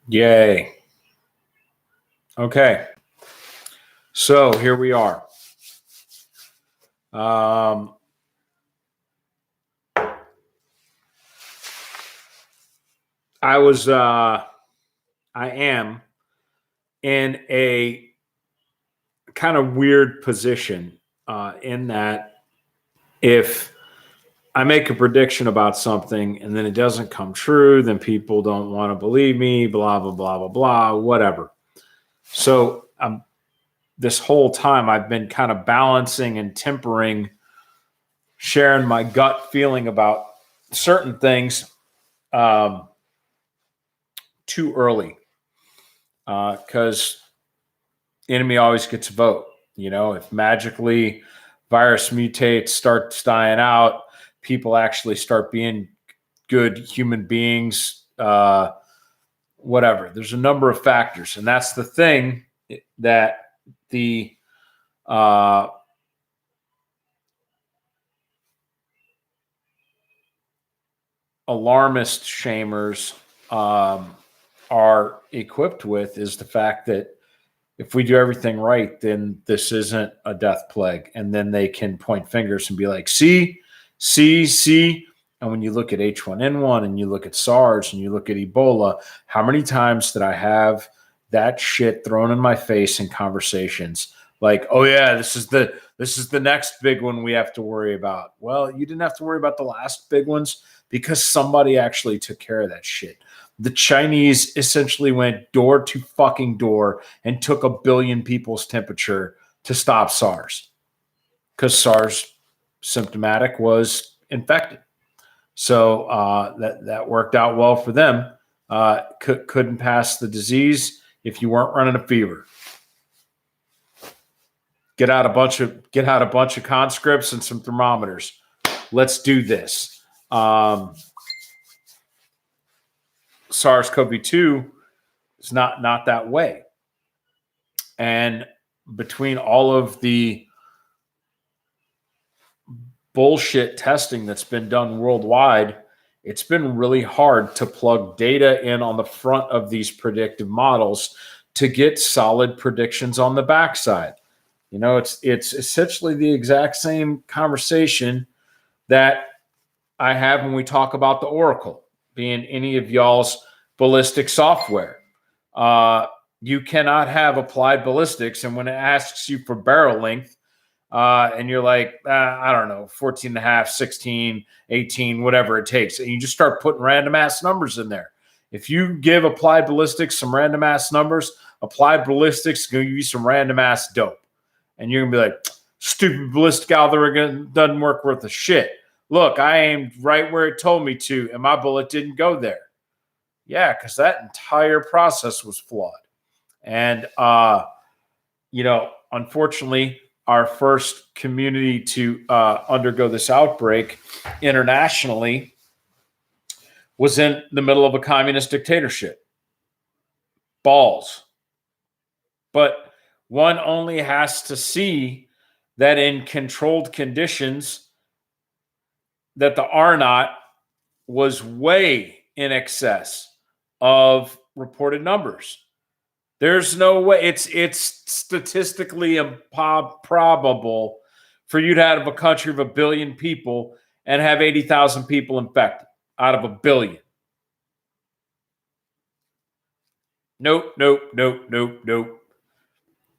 Yay. Okay. So here we are. I am in a kind of weird position in that if I make a prediction about something and then it doesn't come true, then people don't want to believe me, blah, blah, blah, blah, blah, whatever. So this whole time I've been kind of balancing and tempering, sharing my gut feeling about certain things too early because enemy always gets a vote. You know, if magically virus mutates, starts dying out, people actually start being good human beings, whatever. There's a number of factors. And that's the thing that the alarmist shamers are equipped with is the fact that if we do everything right, then this isn't a death plague. And then they can point fingers and be like, see. And when you look at H1N1 and you look at SARS and you look at Ebola, how many times did I have that shit thrown in my face in conversations? Like, oh yeah, this is the next big one we have to worry about. Well, you didn't have to worry about the last big ones because somebody actually took care of that shit. The Chinese essentially went door to fucking door and took 1 billion people's temperature to stop SARS because SARS symptomatic was infected. So that worked out well for them. Couldn't pass the disease if you weren't running a fever. Get out a bunch of conscripts and some thermometers. Let's do this. SARS-CoV-2 is not that way. And between all of the bullshit testing that's been done worldwide, it's been really hard to plug data in on the front of these predictive models to get solid predictions on the backside. You know, it's essentially the exact same conversation that I have when we talk about the Oracle being any of y'all's ballistic software. You cannot have applied ballistics, and when it asks you for barrel length, and you're like, I don't know, 14 and a half, 16, 18, whatever it takes. And you just start putting random ass numbers in there. If you give applied ballistics some random ass numbers, applied ballistics is going to give you some random ass dope. And you're going to be like, stupid ballistic algorithm doesn't work worth a shit. Look, I aimed right where it told me to, and my bullet didn't go there. Yeah, because that entire process was flawed. And, unfortunately, our first community to undergo this outbreak internationally was in the middle of a communist dictatorship. Balls. But one only has to see that in controlled conditions that the R0 was way in excess of reported numbers. There's no way. It's statistically improbable for you to have a country of 1 billion people and have 80,000 people infected out of 1 billion. Nope.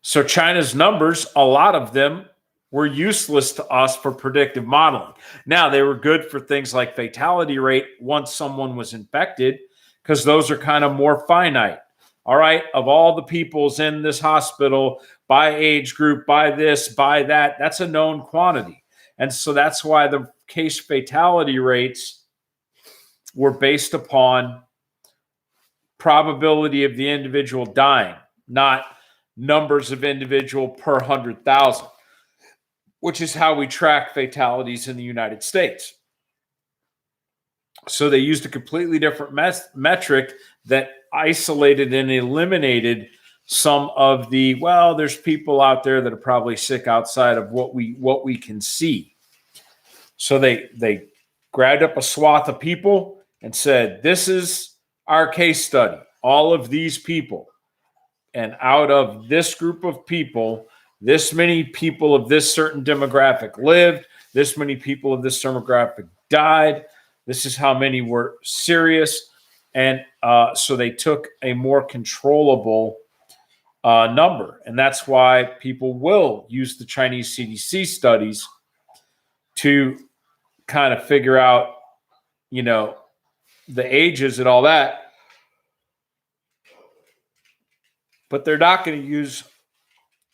So China's numbers, a lot of them were useless to us for predictive modeling. Now, they were good for things like fatality rate once someone was infected, because those are kind of more finite. All right, of all the peoples in this hospital, by age group, by this, by that, that's a known quantity. And so that's why the case fatality rates were based upon probability of the individual dying, not numbers of individual per 100,000, which is how we track fatalities in the United States. So they used a completely different metric that isolated and eliminated some of the, there's people out there that are probably sick outside of what we can see. So they grabbed up a swath of people and said, this is our case study. all of these people. And out of this group of people, this many people of this certain demographic lived, this many people of this demographic died. This is how many were serious. And so they took a more controllable number. And that's why people will use the Chinese CDC studies to kind of figure out, the ages and all that. But they're not going to use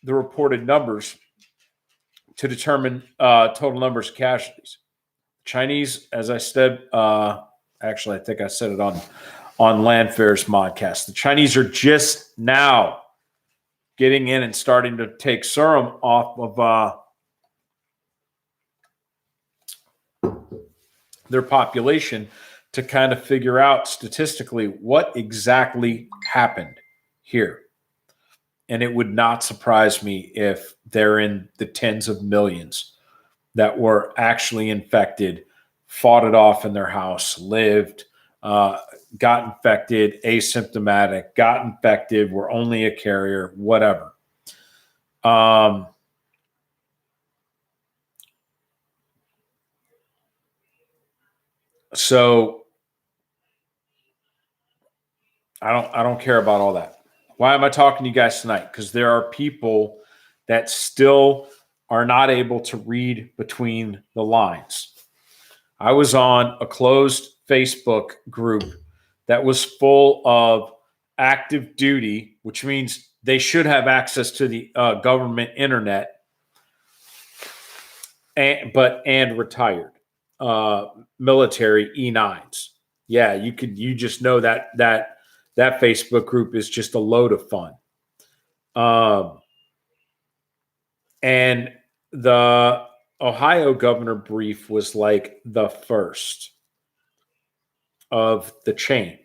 the reported numbers to determine total numbers of casualties. Chinese, as I said, actually, I think I said it on Landfair's modcast. The Chinese are just now getting in and starting to take serum off of their population to kind of figure out statistically what exactly happened here. And it would not surprise me if they're in the tens of millions that were actually infected, fought it off in their house, lived, got infected, asymptomatic, got infected, were only a carrier, whatever. So I don't care about all that. Why am I talking to you guys tonight? Because there are people that still are not able to read between the lines. I was on a closed Facebook group that was full of active duty, which means they should have access to the government internet, and retired military E9s. Yeah, you just know that Facebook group is just a load of fun. And the Ohio governor brief was like the first of the chain.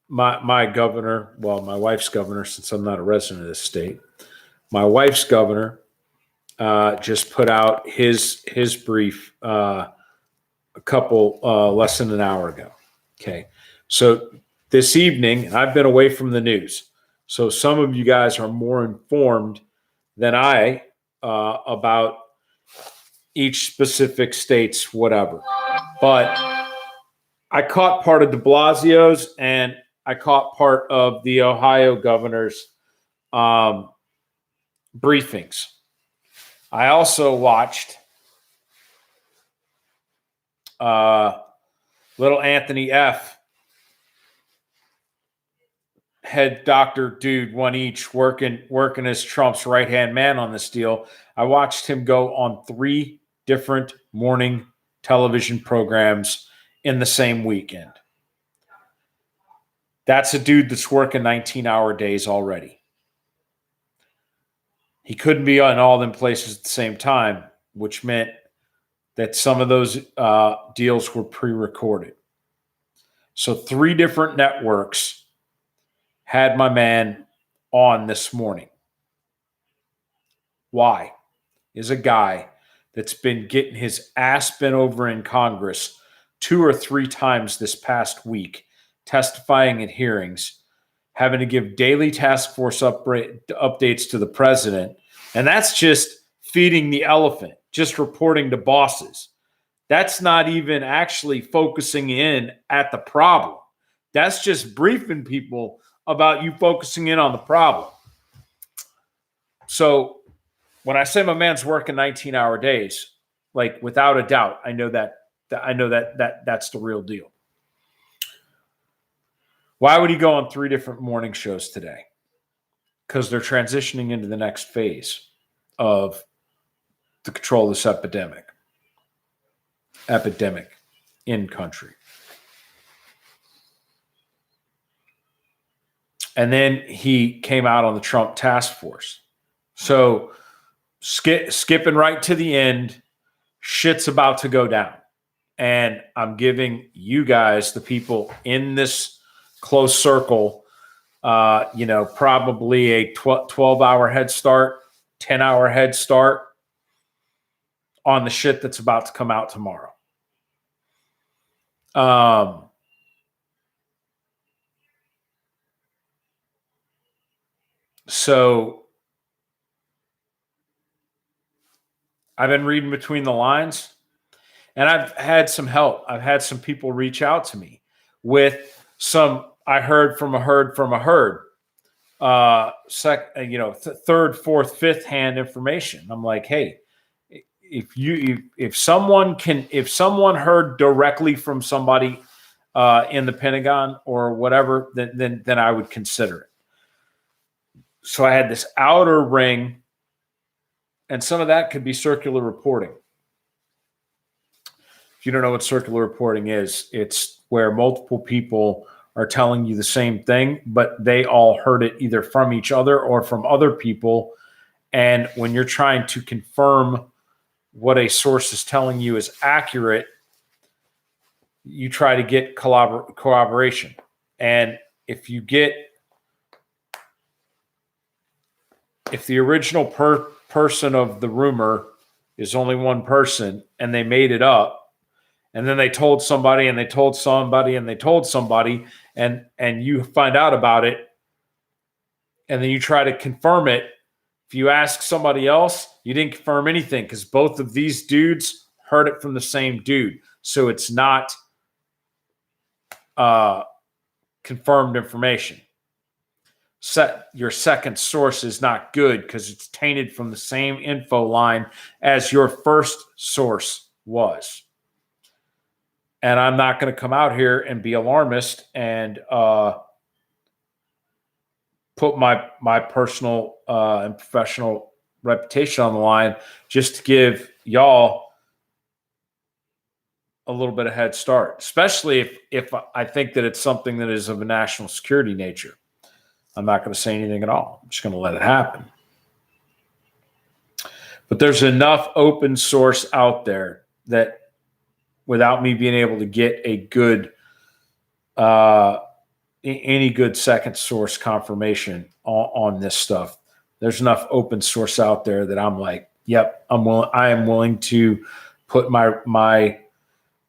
My governor, well, my wife's governor, since I'm not a resident of this state, my wife's governor just put out his brief a couple less than an hour ago. Okay, so this evening, and I've been away from the news, so some of you guys are more informed than I about each specific state's whatever. But I caught part of de Blasio's and I caught part of the Ohio governor's briefings. I also watched little Anthony F. Head doctor dude, one each, working as Trump's right-hand man on this deal. I watched him go on 3 different morning television programs in the same weekend. That's a dude that's working 19-hour days already. He couldn't be on all them places at the same time, which meant that some of those deals were pre-recorded. So 3 different networks had my man on this morning. Why? Is a guy that's been getting his ass bent over in Congress 2 or 3 times this past week, testifying at hearings, having to give daily task force updates to the president. And that's just feeding the elephant, just reporting to bosses. That's not even actually focusing in at the problem. That's just briefing people about you focusing in on the problem. So when I say my man's working 19-hour days, like without a doubt, I know that's the real deal. Why would he go on 3 different morning shows today? Because they're transitioning into the next phase of the control of this epidemic in country. And then he came out on the Trump task force. So skipping right to the end, shit's about to go down. And I'm giving you guys, the people in this close circle, probably a 12-hour head start, 10-hour head start on the shit that's about to come out tomorrow. So I've been reading between the lines, and I've had some help. I've had some people reach out to me with some, I heard from a herd third, fourth, fifth hand information. I'm like, hey, if someone heard directly from somebody in the Pentagon or whatever, then I would consider it. So I had this outer ring, and some of that could be circular reporting. If you don't know what circular reporting is, it's where multiple people are telling you the same thing, but they all heard it either from each other or from other people. And when you're trying to confirm what a source is telling you is accurate, you try to get corroboration. And if the original person of the rumor is only one person and they made it up, and then they told somebody and they told somebody and they told somebody, and you find out about it, and then you try to confirm it. If you ask somebody else, you didn't confirm anything because both of these dudes heard it from the same dude. So it's not confirmed information. Your second source is not good because it's tainted from the same info line as your first source was. And I'm not going to come out here and be alarmist and put my personal and professional reputation on the line just to give y'all a little bit of head start, especially if I think that it's something that is of a national security nature. I'm not going to say anything at all. I'm just going to let it happen. But there's enough open source out there that without me being able to get a good, any good second source confirmation on this stuff, there's enough open source out there that I'm like, yep, I am willing to put my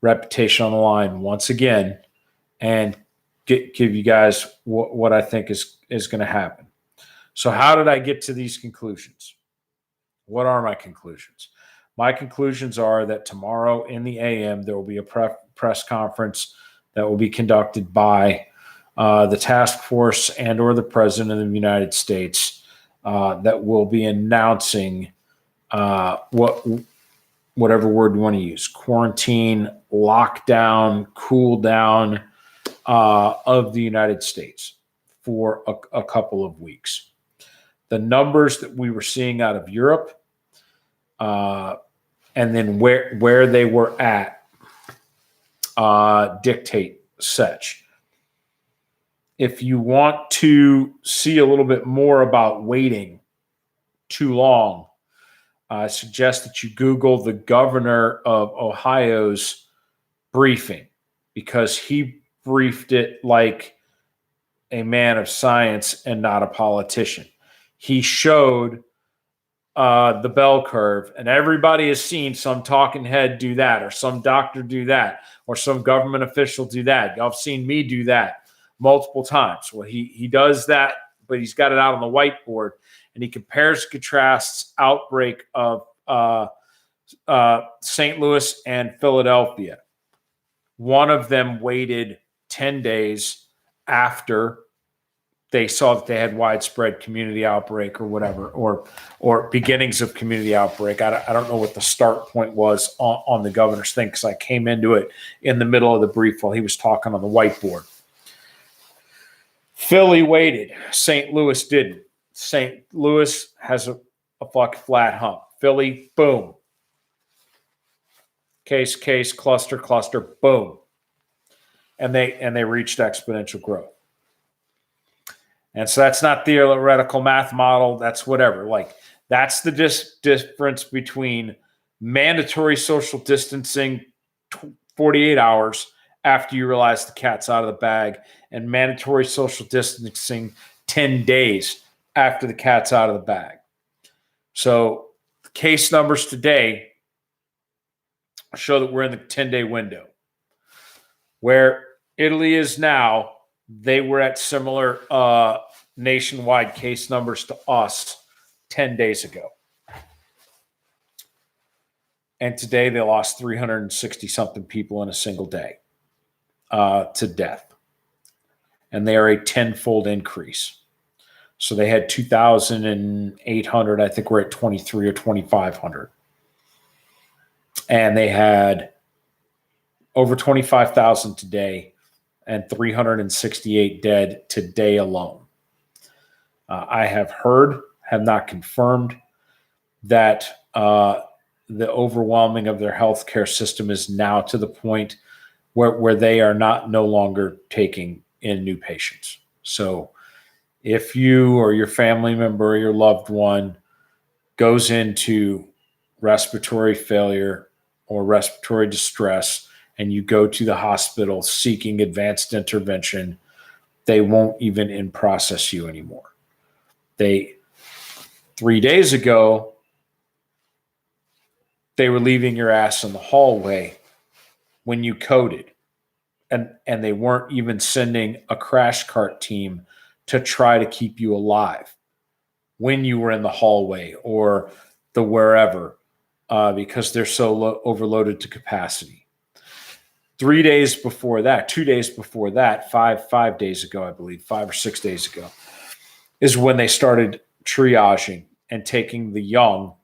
reputation on the line once again and give you guys what I think is going to happen. So how did I get to these conclusions? What are my conclusions? My conclusions are that tomorrow in the AM, there will be a press conference that will be conducted by the task force and or the president of the United States that will be announcing whatever word you want to use, quarantine, lockdown, cool down of the United States for a couple of weeks. The numbers that we were seeing out of Europe, and then where they were at dictate such. If you want to see a little bit more about waiting too long, I suggest that you Google the governor of Ohio's briefing, because he briefed it like a man of science and not a politician. He showed the bell curve, and everybody has seen some talking head do that, or some doctor do that, or some government official do that. Y'all have seen me do that multiple times. Well, he does that, but he's got it out on the whiteboard, and he compares, contrasts outbreak of St. Louis and Philadelphia. One of them waited 10 days after they saw that they had widespread community outbreak or whatever, or beginnings of community outbreak. I don't know what the start point was on the governor's thing, because I came into it in the middle of the brief while he was talking on the whiteboard. Philly waited. St. Louis didn't. St. Louis has a fucking flat hump. Philly, boom. Case, cluster, boom. And they reached exponential growth. And so that's not theoretical math model. That's whatever. Like, that's the difference between mandatory social distancing 48 hours after you realize the cat's out of the bag, and mandatory social distancing 10 days after the cat's out of the bag. So the case numbers today show that we're in the 10-day window. Where Italy is now, they were at similar nationwide case numbers to us 10 days ago. And today they lost 360 something people in a single day to death. And they are a tenfold increase. So they had 2,800. I think we're at 23 or 2,500. And they had over 25,000 today and 368 dead today alone. I have heard, have not confirmed, that the overwhelming of their healthcare system is now to the point where they are no longer taking in new patients. So if you or your family member or your loved one goes into respiratory failure or respiratory distress and you go to the hospital seeking advanced intervention, they won't even in-process you anymore. 3 days ago, they were leaving your ass in the hallway when you coded. And they weren't even sending a crash cart team to try to keep you alive when you were in the hallway or the wherever, because they're so overloaded to capacity. 3 days before that, 2 days before that, five days ago, I believe, 5 or 6 days ago, is when they started triaging and taking the young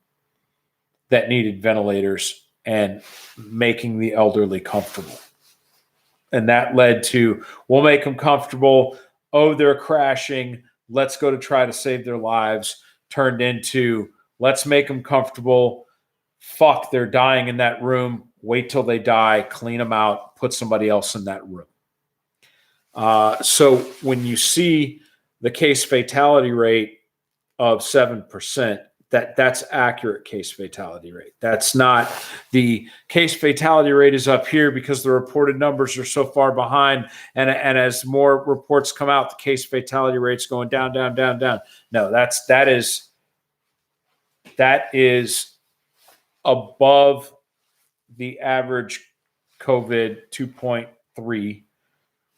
that needed ventilators and making the elderly comfortable. And that led to, we'll make them comfortable. Oh, they're crashing. Let's go to try to save their lives. Turned into, let's make them comfortable. Fuck, they're dying in that room. Wait till they die. Clean them out. Put somebody else in that room. So when you see the case fatality rate of 7%, that's accurate case fatality rate. That's not the case fatality rate is up here because the reported numbers are so far behind. And as more reports come out, the case fatality rate's going down, down, down, down. No, that is above the average COVID 2.3,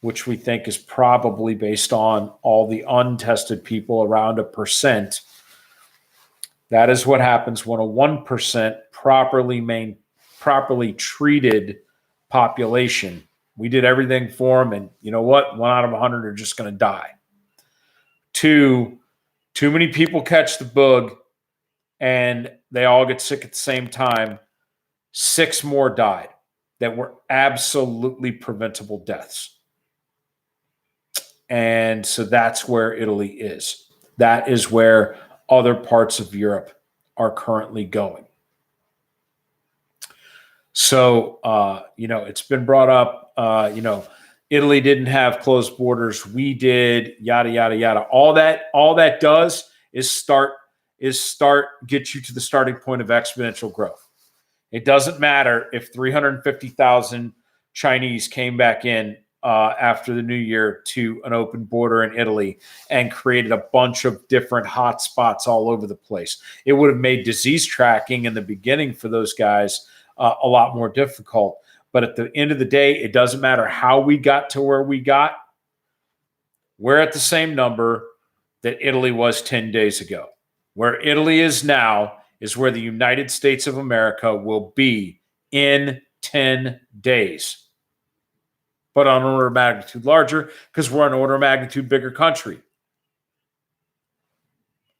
which we think is probably based on all the untested people around 1%. That is what happens when a 1% properly treated population. We did everything for them, and you know what? 1 out of 100 are just going to die. 2, too many people catch the bug, and they all get sick at the same time. 6 more died that were absolutely preventable deaths. And so that's where Italy is. That is where other parts of Europe are currently going. So, it's been brought up, Italy didn't have closed borders. We did, yada, yada, yada. All that does is get you to the starting point of exponential growth. It doesn't matter if 350,000 Chinese came back in after the new year to an open border in Italy and created a bunch of different hot spots all over the place. It would have made disease tracking in the beginning for those guys a lot more difficult. But at the end of the day, it doesn't matter how we got to where we got. We're at the same number that Italy was 10 days ago. Where Italy is now is where the United States of America will be in 10 days. But on an order of magnitude larger, because we're an order of magnitude bigger country.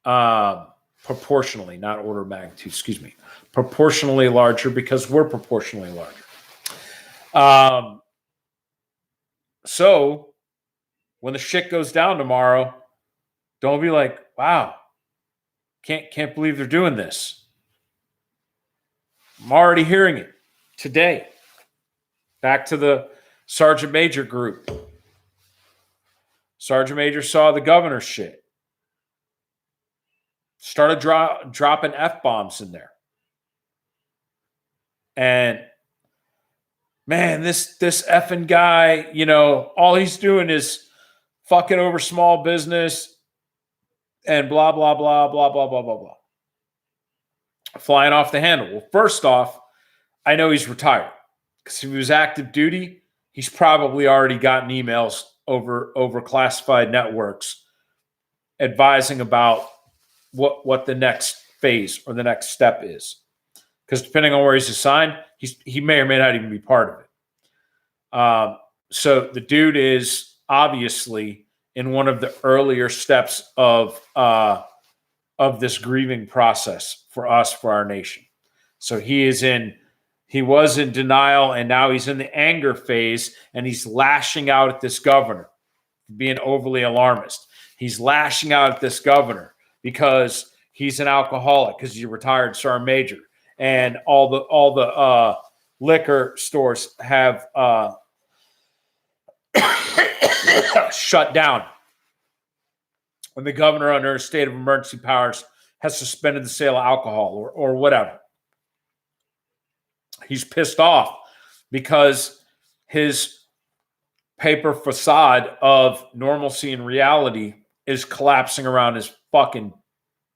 Proportionally, not order of magnitude, excuse me. Proportionally larger because we're proportionally larger. So when the shit goes down tomorrow, don't be like, wow, can't believe they're doing this. I'm already hearing it today. Back to the Sergeant Major group. Sergeant Major saw the governor's shit. Started dropping F-bombs in there. And man, this effing guy, all he's doing is fucking over small business and blah, blah, blah, blah, blah, blah, blah, blah. Flying off the handle. Well, first off, I know he's retired. Because if he was active duty, he's probably already gotten emails over classified networks advising about what the next phase or the next step is. Because depending on where he's assigned, he may or may not even be part of it. So the dude is obviously in one of the earlier steps of this grieving process for us, for our nation. So he was in denial, and now he's in the anger phase, and he's lashing out at this governor, being overly alarmist. He's lashing out at this governor because he's an alcoholic, because he's a retired sergeant major, and all the liquor stores have shut down. When the governor, under a state of emergency powers, has suspended the sale of alcohol or whatever. He's pissed off because his paper facade of normalcy and reality is collapsing around his fucking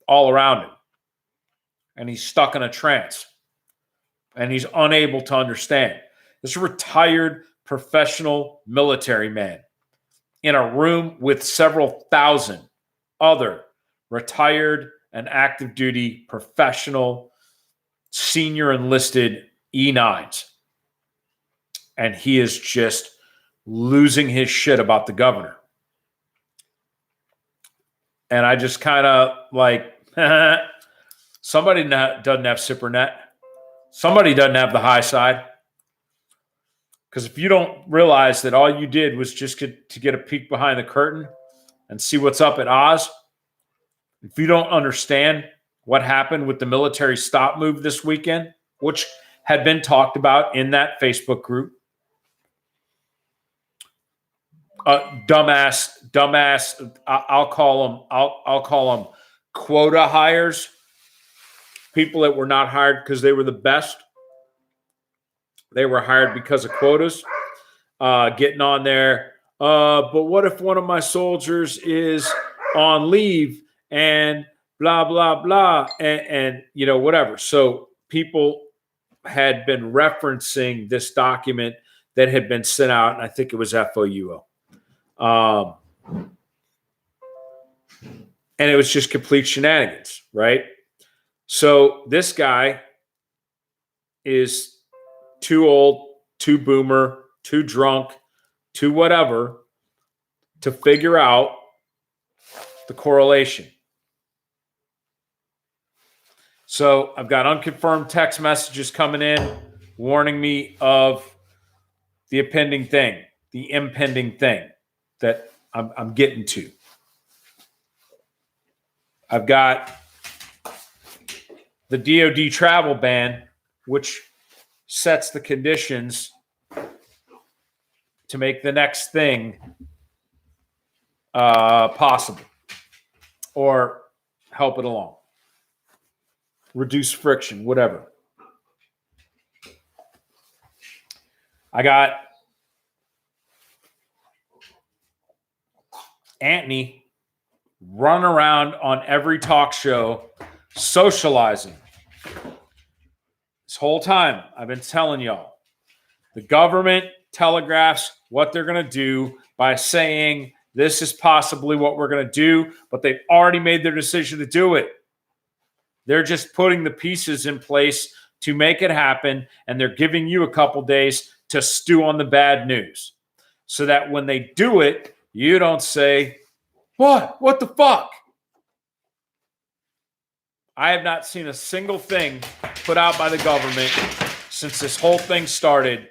all around him. And he's stuck in a trance. And he's unable to understand. This retired professional military man in a room with several thousand other retired and active duty professional senior enlisted E9s. And he is just losing his shit about the governor. And I just kind of like, somebody doesn't have SipperNet. Somebody doesn't have the high side. Because if you don't realize that all you did was just to get a peek behind the curtain and see what's up at Oz, if you don't understand what happened with the military stop move this weekend, which had been talked about in that Facebook group, dumbass. I'll call them quota hires. People that were not hired because they were the best. They were hired because of quotas. Getting on there. But what if one of my soldiers is on leave and blah blah blah and you know whatever. So people had been referencing this document that had been sent out, and I think it was FOUO. And it was just complete shenanigans, right? So this guy is too old, too boomer, too drunk, too whatever to figure out the correlation. So I've got unconfirmed text messages coming in warning me of the impending thing that I'm getting to. I've got the DoD travel ban, which sets the conditions to make the next thing possible or help it along. Reduce friction, whatever. I got Anthony running around on every talk show socializing. This whole time, I've been telling y'all, the government telegraphs what they're going to do by saying this is possibly what we're going to do, but they've already made their decision to do it. They're just putting the pieces in place to make it happen, and they're giving you a couple days to stew on the bad news so that when they do it, you don't say, what? What the fuck? I have not seen a single thing put out by the government since this whole thing started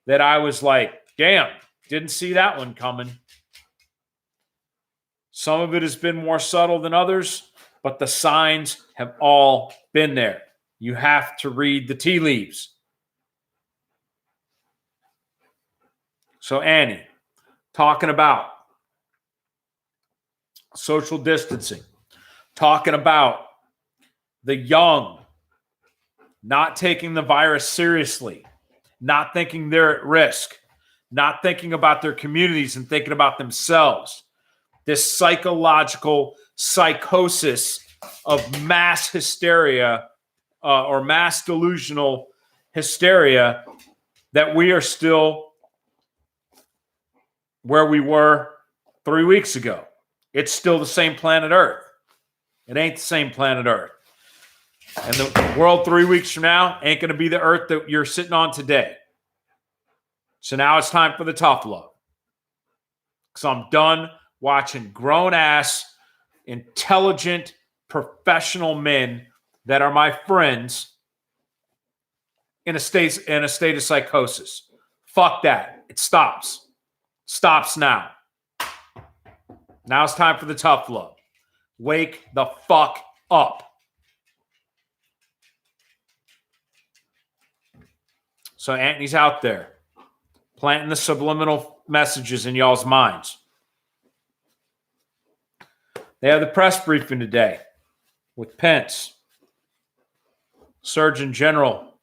that I was like, damn, didn't see that one coming. Some of it has been more subtle than others, but the signs have all been there. You have to read the tea leaves. So Annie, talking about social distancing, talking about the young not taking the virus seriously, not thinking they're at risk, not thinking about their communities and thinking about themselves. This psychological psychosis of mass hysteria or mass delusional hysteria that we are still where we were 3 weeks ago. It's still the same planet Earth. It ain't the same planet Earth. And the world 3 weeks from now ain't going to be the Earth that you're sitting on today. So now it's time for the tough love. Because I'm done watching grown-ass, intelligent, professional men that are my friends in a state of psychosis. Fuck that. It stops. Stops now. Now it's time for the tough love. Wake the fuck up. So Anthony's out there planting the subliminal messages in y'all's minds. They have the press briefing today with Pence, Surgeon General,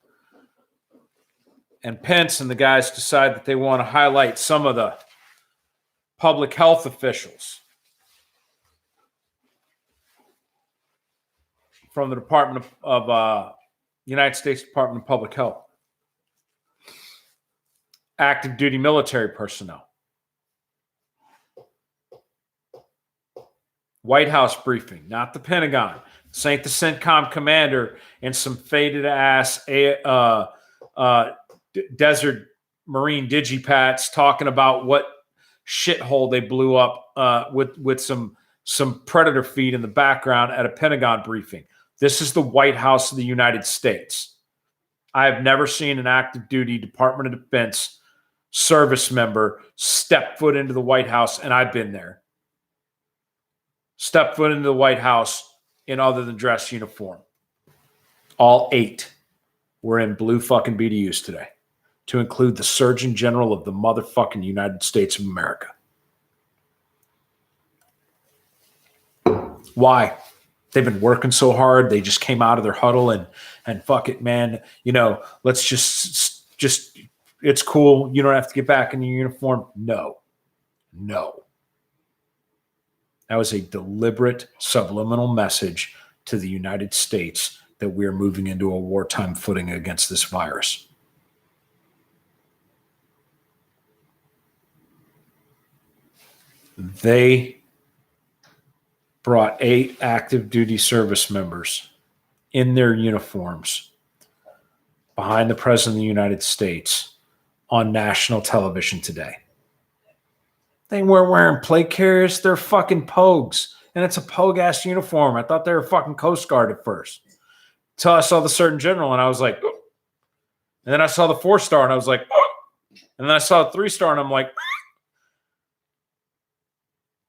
and Pence and the guys decide that they want to highlight some of the public health officials from the Department of United States Department of Public Health. Active duty military personnel. White House briefing, not the Pentagon. This ain't the CENTCOM commander and some faded ass desert marine digipats talking about what shithole they blew up with some predator feed in the background at a Pentagon briefing. This is the White House of the United States. I have never seen an active duty Department of Defense service member step foot into the White House, and I've been there. Step foot into the White House in other than dress uniform. All 8 were in blue fucking BDUs today, to include the Surgeon General of the motherfucking United States of America. Why? They've been working so hard. They just came out of their huddle and fuck it, man. You know, let's just it's cool. You don't have to get back in your uniform. No. That was a deliberate subliminal message to the United States that we are moving into a wartime footing against this virus. They brought 8 active duty service members in their uniforms behind the President of the United States on national television today. They weren't wearing plate carriers. They're fucking pogues. And it's a pogue-ass uniform. I thought they were fucking Coast Guard at first. Until I saw the Surgeon General and I was like, oh. And then I saw the 4-star and I was like, oh. And then I saw the 3-star and I'm like,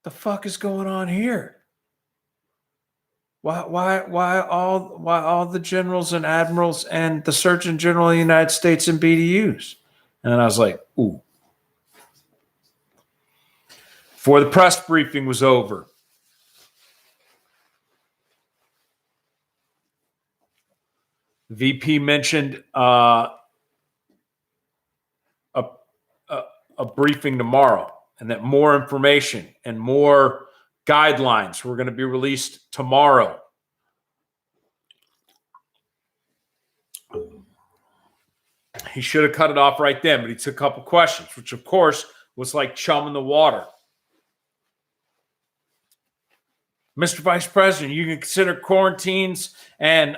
the fuck is going on here? Why all the generals and admirals and the Surgeon General of the United States in BDUs? And then I was like, ooh. Before the press briefing was over, VP mentioned a briefing tomorrow, and that more information and more guidelines were going to be released tomorrow. He should have cut it off right then, but he took a couple questions, which of course was like chum in the water. Mr. Vice President, you can consider quarantines and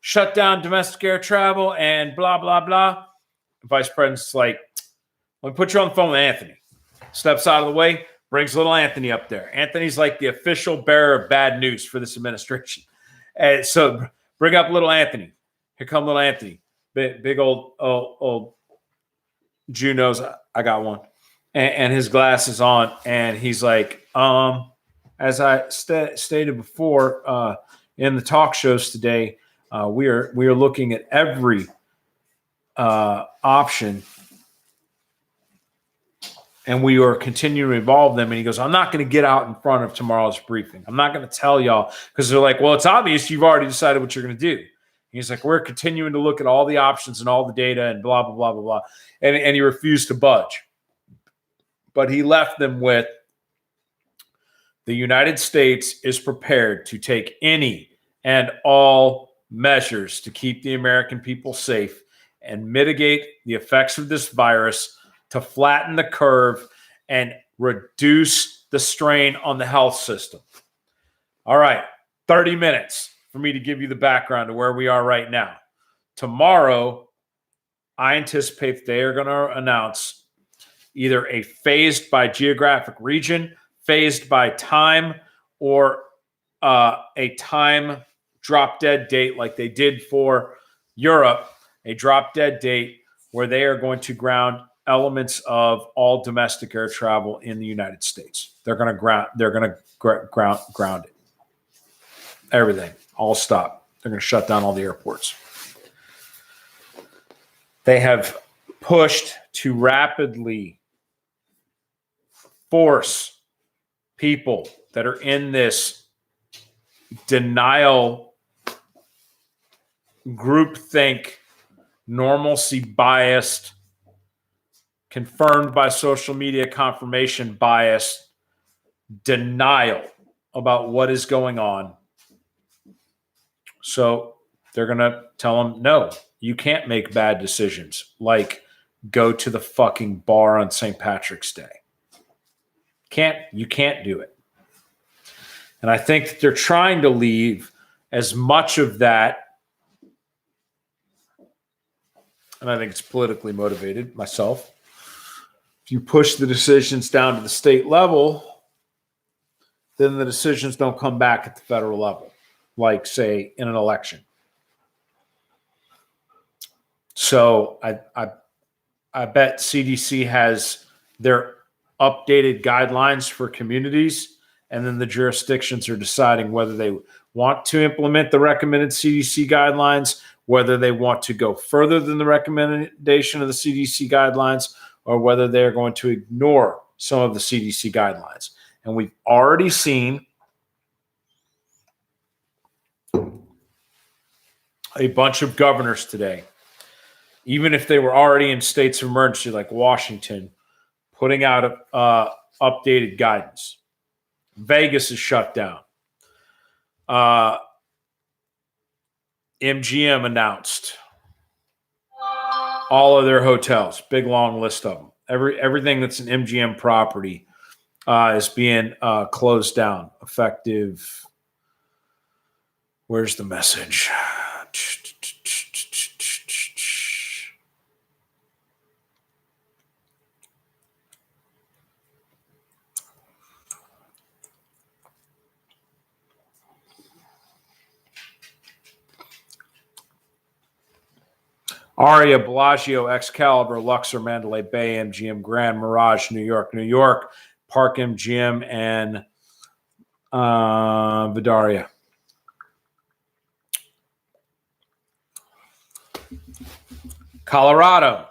shut down domestic air travel and blah, blah, blah. The Vice President's like, let me put you on the phone with Anthony. Steps out of the way, brings little Anthony up there. Anthony's like the official bearer of bad news for this administration. And so bring up little Anthony. Here come little Anthony. Big old Jew knows I got one. And his glasses on. And he's like, as I stated before in the talk shows today, we are looking at every option, and we are continuing to evolve them. And he goes, I'm not going to get out in front of tomorrow's briefing. I'm not going to tell y'all, because they're like, well, it's obvious you've already decided what you're going to do. He's like, we're continuing to look at all the options and all the data and blah, blah, blah, blah, blah. And he refused to budge. But he left them with, the United States is prepared to take any and all measures to keep the American people safe and mitigate the effects of this virus, to flatten the curve and reduce the strain on the health system. All right, 30 minutes for me to give you the background to where we are right now. Tomorrow, I anticipate they are going to announce either a phased by geographic region, phased by time, or a time drop dead date like they did for Europe, a drop dead date where they are going to ground elements of all domestic air travel in the United States. They're going to ground it. Everything, all stop. They're going to shut down all the airports. They have pushed to rapidly force people that are in this denial, groupthink, normalcy biased, confirmed by social media confirmation bias, denial about what is going on. So they're going to tell them, no, you can't make bad decisions like go to the fucking bar on St. Patrick's Day. You can't do it. And I think that they're trying to leave as much of that, and I think it's politically motivated myself. If you push the decisions down to the state level, then the decisions don't come back at the federal level, like, say, in an election. So I bet CDC has their updated guidelines for communities, and then the jurisdictions are deciding whether they want to implement the recommended CDC guidelines, whether they want to go further than the recommendation of the CDC guidelines, or whether they're going to ignore some of the CDC guidelines. And we've already seen a bunch of governors today, even if they were already in states of emergency like Washington, putting out updated guidance. Vegas is shut down. MGM announced all of their hotels, big long list of them. Everything that's an MGM property is being closed down, effective. Where's the message? Aria, Bellagio, Excalibur, Luxor, Mandalay Bay, MGM Grand, Mirage, New York, Park MGM, and Vidaria. Colorado.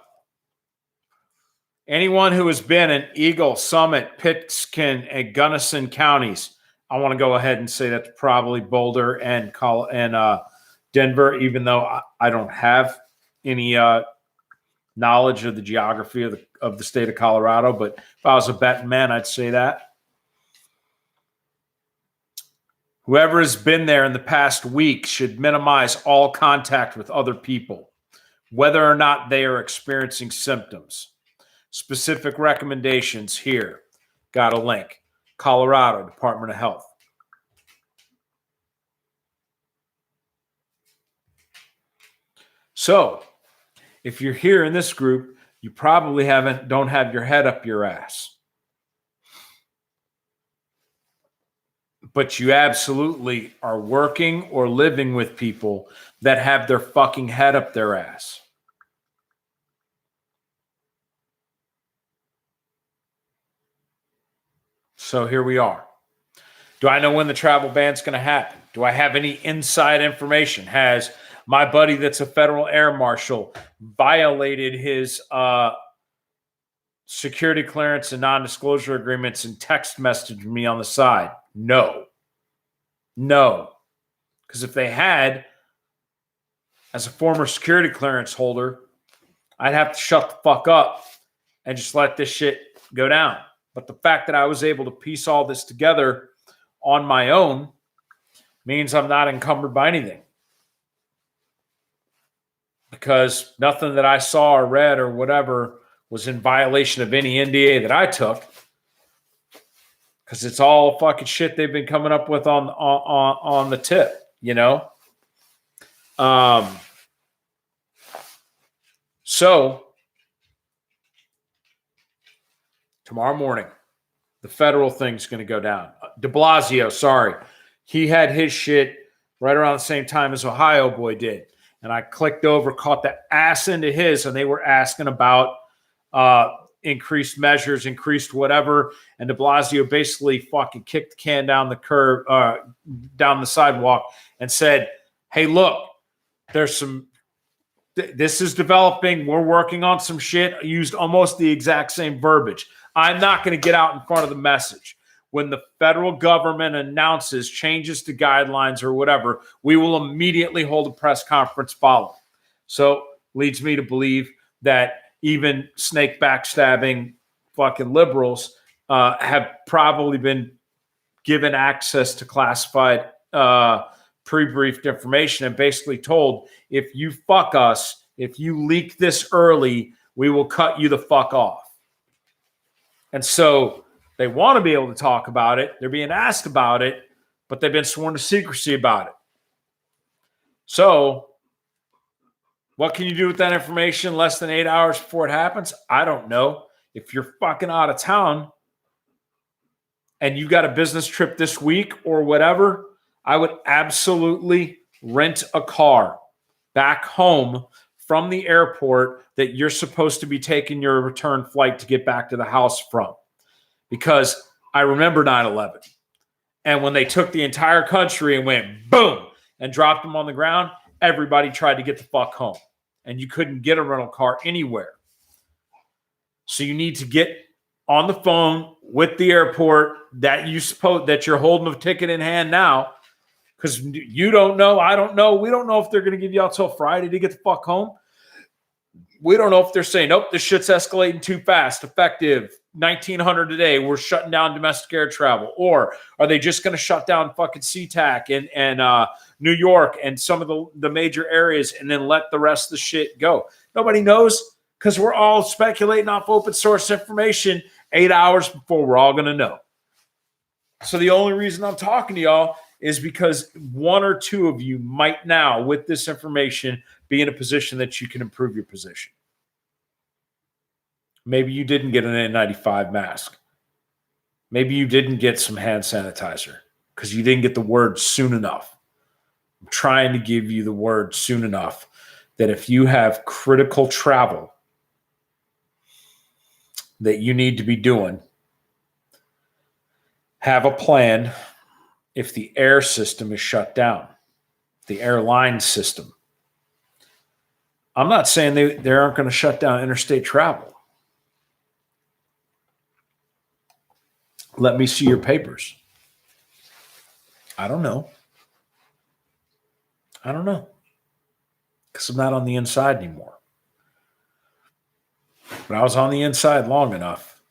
Anyone who has been in Eagle, Summit, Pitkin, and Gunnison counties, I want to go ahead and say that's probably Boulder and Denver, even though I don't have any knowledge of the geography of the state of Colorado. But if I was a betting man, I'd say that. Whoever has been there in the past week should minimize all contact with other people, whether or not they are experiencing symptoms. Specific recommendations here. Got a link. Colorado Department of Health. So, if you're here in this group, you probably don't have your head up your ass. But you absolutely are working or living with people that have their fucking head up their ass. So here we are. Do I know when the travel ban's going to happen? Do I have any inside information? Has my buddy that's a federal air marshal violated his security clearance and non-disclosure agreements and text messaged me on the side? No. Because if they had, as a former security clearance holder, I'd have to shut the fuck up and just let this shit go down. But the fact that I was able to piece all this together on my own means I'm not encumbered by anything. Because nothing that I saw or read or whatever was in violation of any NDA that I took. because it's all fucking shit they've been coming up with on the tip, you know? So tomorrow morning, the federal thing's going to go down. De Blasio, sorry. He had his shit right around the same time as Ohio boy did. And I clicked over, caught the ass into his, and they were asking about increased measures, increased whatever. And de Blasio basically fucking kicked the can down the curb, down the sidewalk and said, hey, look, there's some, this is developing. We're working on some shit. I used almost the exact same verbiage. I'm not going to get out in front of the message. When the federal government announces changes to guidelines or whatever, we will immediately hold a press conference following. So leads me to believe that even snake backstabbing fucking liberals have probably been given access to classified pre-briefed information and basically told, if you fuck us, if you leak this early, we will cut you the fuck off. And so they want to be able to talk about it. They're being asked about it, but they've been sworn to secrecy about it. So what can you do with that information less than 8 hours before it happens? I don't know. If you're fucking out of town and you got a business trip this week or whatever, I would absolutely rent a car back home from the airport that you're supposed to be taking your return flight to get back to the house from. Because I remember 9/11. And when they took the entire country and went boom and dropped them on the ground, everybody tried to get the fuck home. And you couldn't get a rental car anywhere. So you need to get on the phone with the airport that you're holding a ticket in hand now. Because you don't know, I don't know. We don't know if they're going to give you out till Friday to get the fuck home. We don't know if they're saying, nope, this shit's escalating too fast. Effective 1900 today, we're shutting down domestic air travel. Or are they just going to shut down fucking SeaTac and New York and some of the major areas and then let the rest of the shit go? Nobody knows because we're all speculating off open source information 8 hours before we're all going to know. So the only reason I'm talking to y'all is because one or two of you might now, with this information, be in a position that you can improve your position. Maybe you didn't get an N95 mask. Maybe you didn't get some hand sanitizer because you didn't get the word soon enough. I'm trying to give you the word soon enough that if you have critical travel that you need to be doing, have a plan. If the air system is shut down, the airline system. I'm not saying they aren't going to shut down interstate travel. Let me see your papers. I don't know. Because I'm not on the inside anymore. But I was on the inside long enough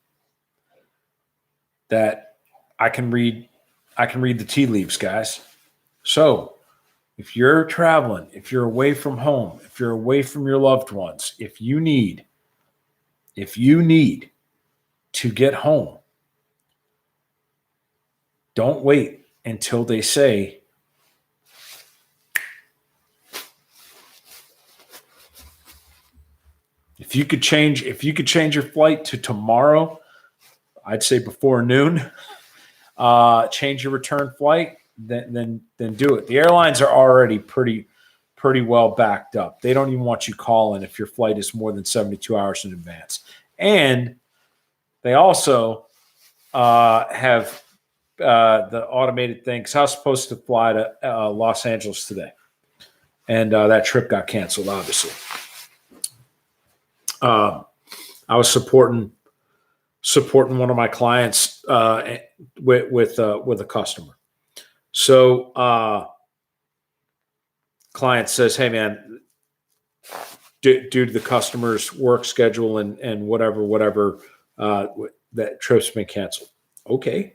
that I can read the tea leaves, guys. So if you're traveling, if you're away from home, if you're away from your loved ones, if you need to get home, don't wait until they say, if you could change your flight to tomorrow, I'd say before noon, change your return flight, then do it. The airlines are already pretty well backed up. They don't even want you calling if your flight is more than 72 hours in advance. And they also have the automated thing. Because I was supposed to fly to Los Angeles today, and that trip got canceled, obviously. I was supporting one of my clients with a customer. So client says, hey man, due to the customer's work schedule and whatever, that trip's been canceled. Okay.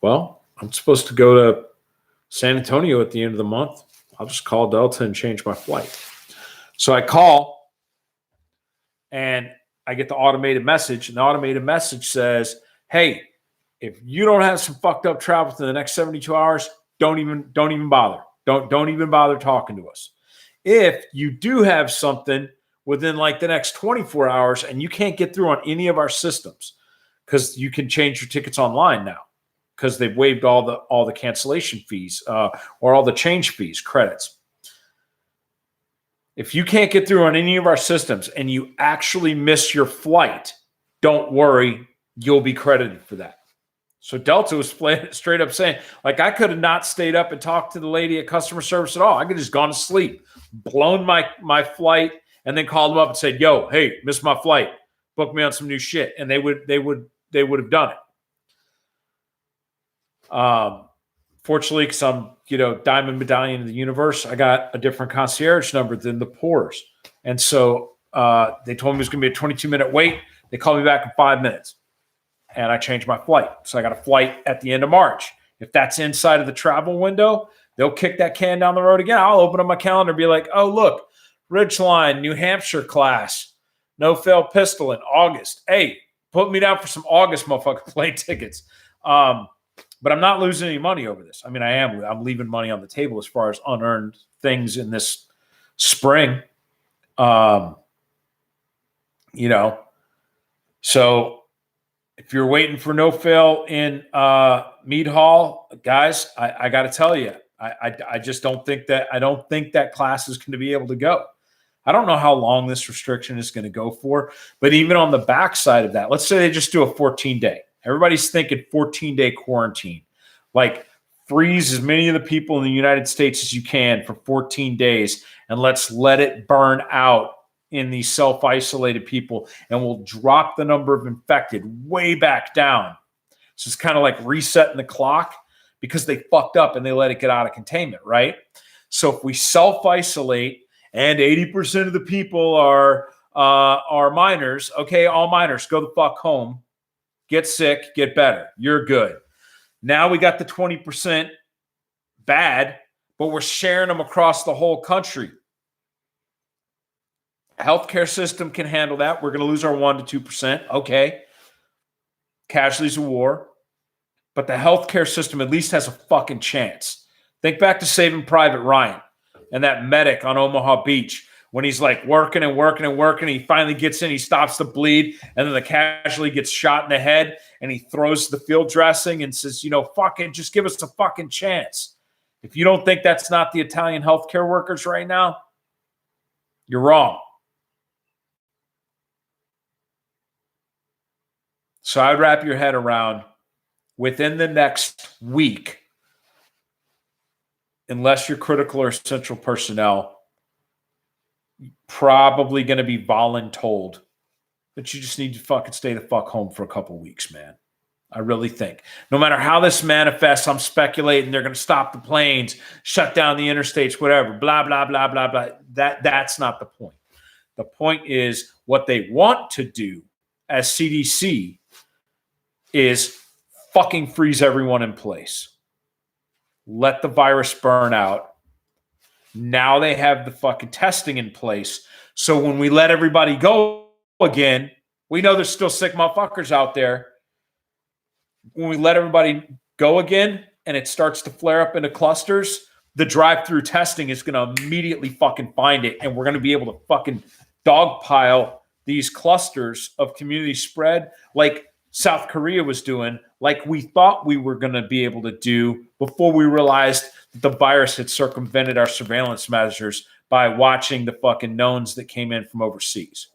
Well, I'm supposed to go to San Antonio at the end of the month. I'll just call Delta and change my flight. So I call and I get the automated message, and the automated message says, hey, If you don't have some fucked up travel within the next 72 hours, don't even bother. Don't even bother talking to us. If you do have something within like the next 24 hours and you can't get through on any of our systems, because you can change your tickets online now because they've waived all the cancellation fees or all the change fees, credits. If you can't get through on any of our systems and you actually miss your flight, don't worry, you'll be credited for that. So Delta was straight up saying, like, I could have not stayed up and talked to the lady at customer service at all. I could have just gone to sleep, blown my flight, and then called them up and said, yo, hey, missed my flight. Book me on some new shit. And they would have done it. Fortunately, because I'm, diamond medallion of the universe, I got a different concierge number than the Poors. And so they told me it was going to be a 22-minute wait. They called me back in 5 minutes. And I changed my flight. So I got a flight at the end of March. If that's inside of the travel window, they'll kick that can down the road again. I'll open up my calendar and be like, oh, look, Ridgeline, New Hampshire class, no fail pistol in August. Hey, put me down for some August motherfucking plane tickets. But I'm not losing any money over this. I mean, I am. I'm leaving money on the table as far as unearned things in this spring. So if you're waiting for no fail in Mead Hall, guys, I got to tell you, I just don't think that. I don't think that class is going to be able to go. I don't know how long this restriction is going to go for, but even on the backside of that, let's say they just do a 14-day. Everybody's thinking 14-day quarantine. Like, freeze as many of the people in the United States as you can for 14 days, and let's let it burn out in these self-isolated people, and we'll drop the number of infected way back down. So it's kind of like resetting the clock because they fucked up and they let it get out of containment, right? So if we self-isolate and 80% of the people are minors, okay, all minors, go the fuck home, get sick, get better. You're good. Now we got the 20% bad, but we're sharing them across the whole country. Healthcare system can handle that. We're going to lose our 1% to 2%. Okay. Casualties of war. But the healthcare system at least has a fucking chance. Think back to Saving Private Ryan and that medic on Omaha Beach when he's like working and working and working. He finally gets in, he stops the bleed, and then the casualty gets shot in the head, and he throws the field dressing and says, fucking just give us a fucking chance. If you don't think that's not the Italian healthcare workers right now, you're wrong. So I'd wrap your head around within the next week, unless you're critical or essential personnel, probably going to be voluntold that you just need to fucking stay the fuck home for a couple weeks, man. I really think. No matter how this manifests, I'm speculating they're going to stop the planes, shut down the interstates, whatever, blah, blah, blah, blah, blah. That's not the point. The point is what they want to do as CDC is fucking freeze everyone in place. Let the virus burn out. Now they have the fucking testing in place. So when we let everybody go again, we know there's still sick motherfuckers out there. When we let everybody go again and it starts to flare up into clusters, the drive-through testing is going to immediately fucking find it. And we're going to be able to fucking dogpile these clusters of community spread like South Korea was doing, like we thought we were going to be able to do before we realized that the virus had circumvented our surveillance measures by watching the fucking knowns that came in from overseas.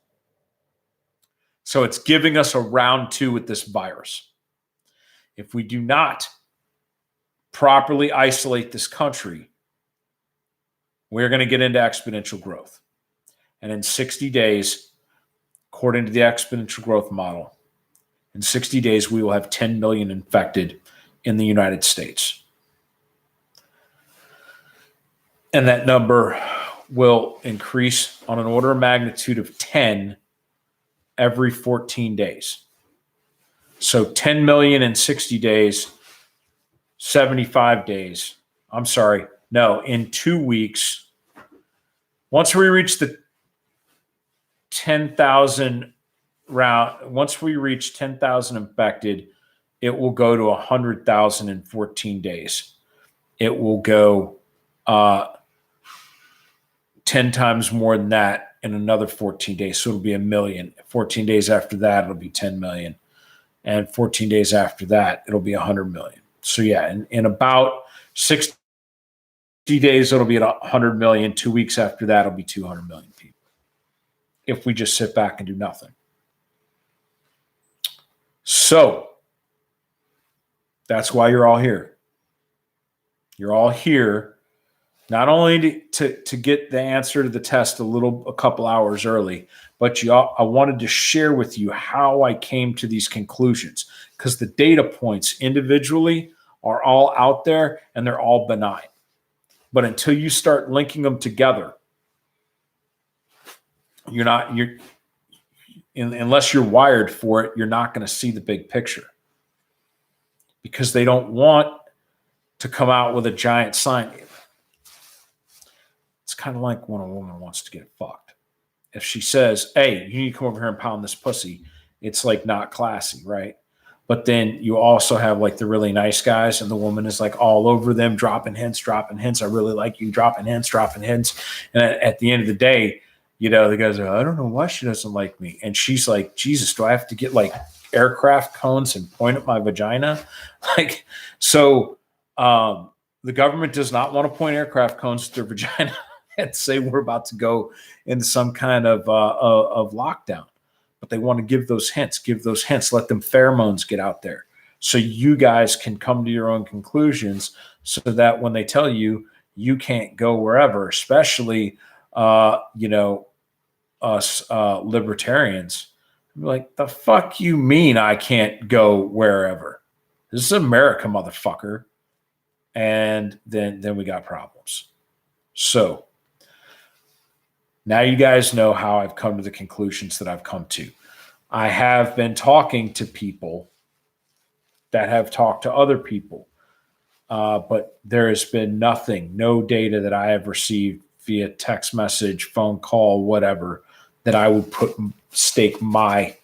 So it's giving us a round two with this virus. If we do not properly isolate this country, we're going to get into exponential growth. And in 60 days, according to the exponential growth model, in 60 days, we will have 10 million infected in the United States. And that number will increase on an order of magnitude of 10 every 14 days. So 10 million in 60 days, 75 days. I'm sorry. No, in 2 weeks. Once we reach the 10,000 round, once we reach 10,000 infected, it will go to 100,000 in 14 days. It will go 10 times more than that in another 14 days. So it'll be 1 million. 14 days after that, it'll be 10 million. And 14 days after that, it'll be 100 million. So yeah, in about 60 days, it'll be at 100 million. 2 weeks after that, it'll be 200 million people. If we just sit back and do nothing. So that's why you're all here. You're all here not only to get the answer to the test a couple hours early, but I wanted to share with you how I came to these conclusions, because the data points individually are all out there and they're all benign. But until you start linking them together, unless you're wired for it, you're not going to see the big picture, because they don't want to come out with a giant sign. It's kind of like when a woman wants to get fucked. If she says, hey, you need to come over here and pound this pussy, it's like not classy, right? But then you also have like the really nice guys, and the woman is like all over them, dropping hints. I really like you, dropping hints. And at the end of the day, the guys are, I don't know why she doesn't like me. And she's like, Jesus, do I have to get like aircraft cones and point at my vagina? So the government does not want to point aircraft cones at their vagina and say we're about to go into some kind of lockdown. But they want to give those hints, let them pheromones get out there so you guys can come to your own conclusions, so that when they tell you you can't go wherever, especially, us libertarians, like, the fuck you mean I can't go wherever? This is America, motherfucker. And then we got problems. So now you guys know how I've come to the conclusions that I've come to. I have been talking to people that have talked to other people, but there has been no data that I have received via text message, phone call, whatever, that I would stake my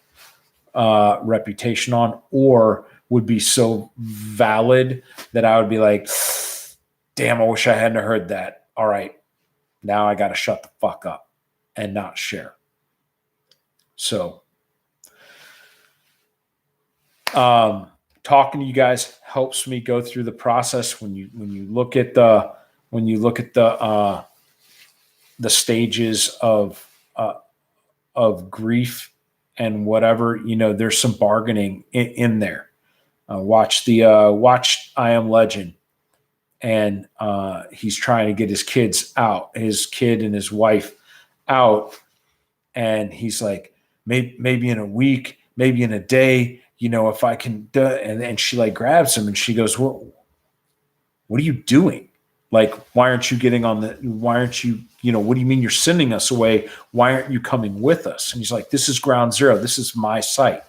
reputation on, or would be so valid that I would be like, damn, I wish I hadn't heard that. All right, now I got to shut the fuck up and not share. So talking to you guys helps me go through the process. When you look at the stages of grief and whatever, there's some bargaining in there. Watch I Am Legend, and he's trying to get his kid and his wife out, and he's like, maybe in a week, maybe in a day, if I can do it. And she like grabs him and she goes, what are you doing? Like, why aren't you what do you mean you're sending us away? Why aren't you coming with us? And he's like, this is ground zero. This is my site.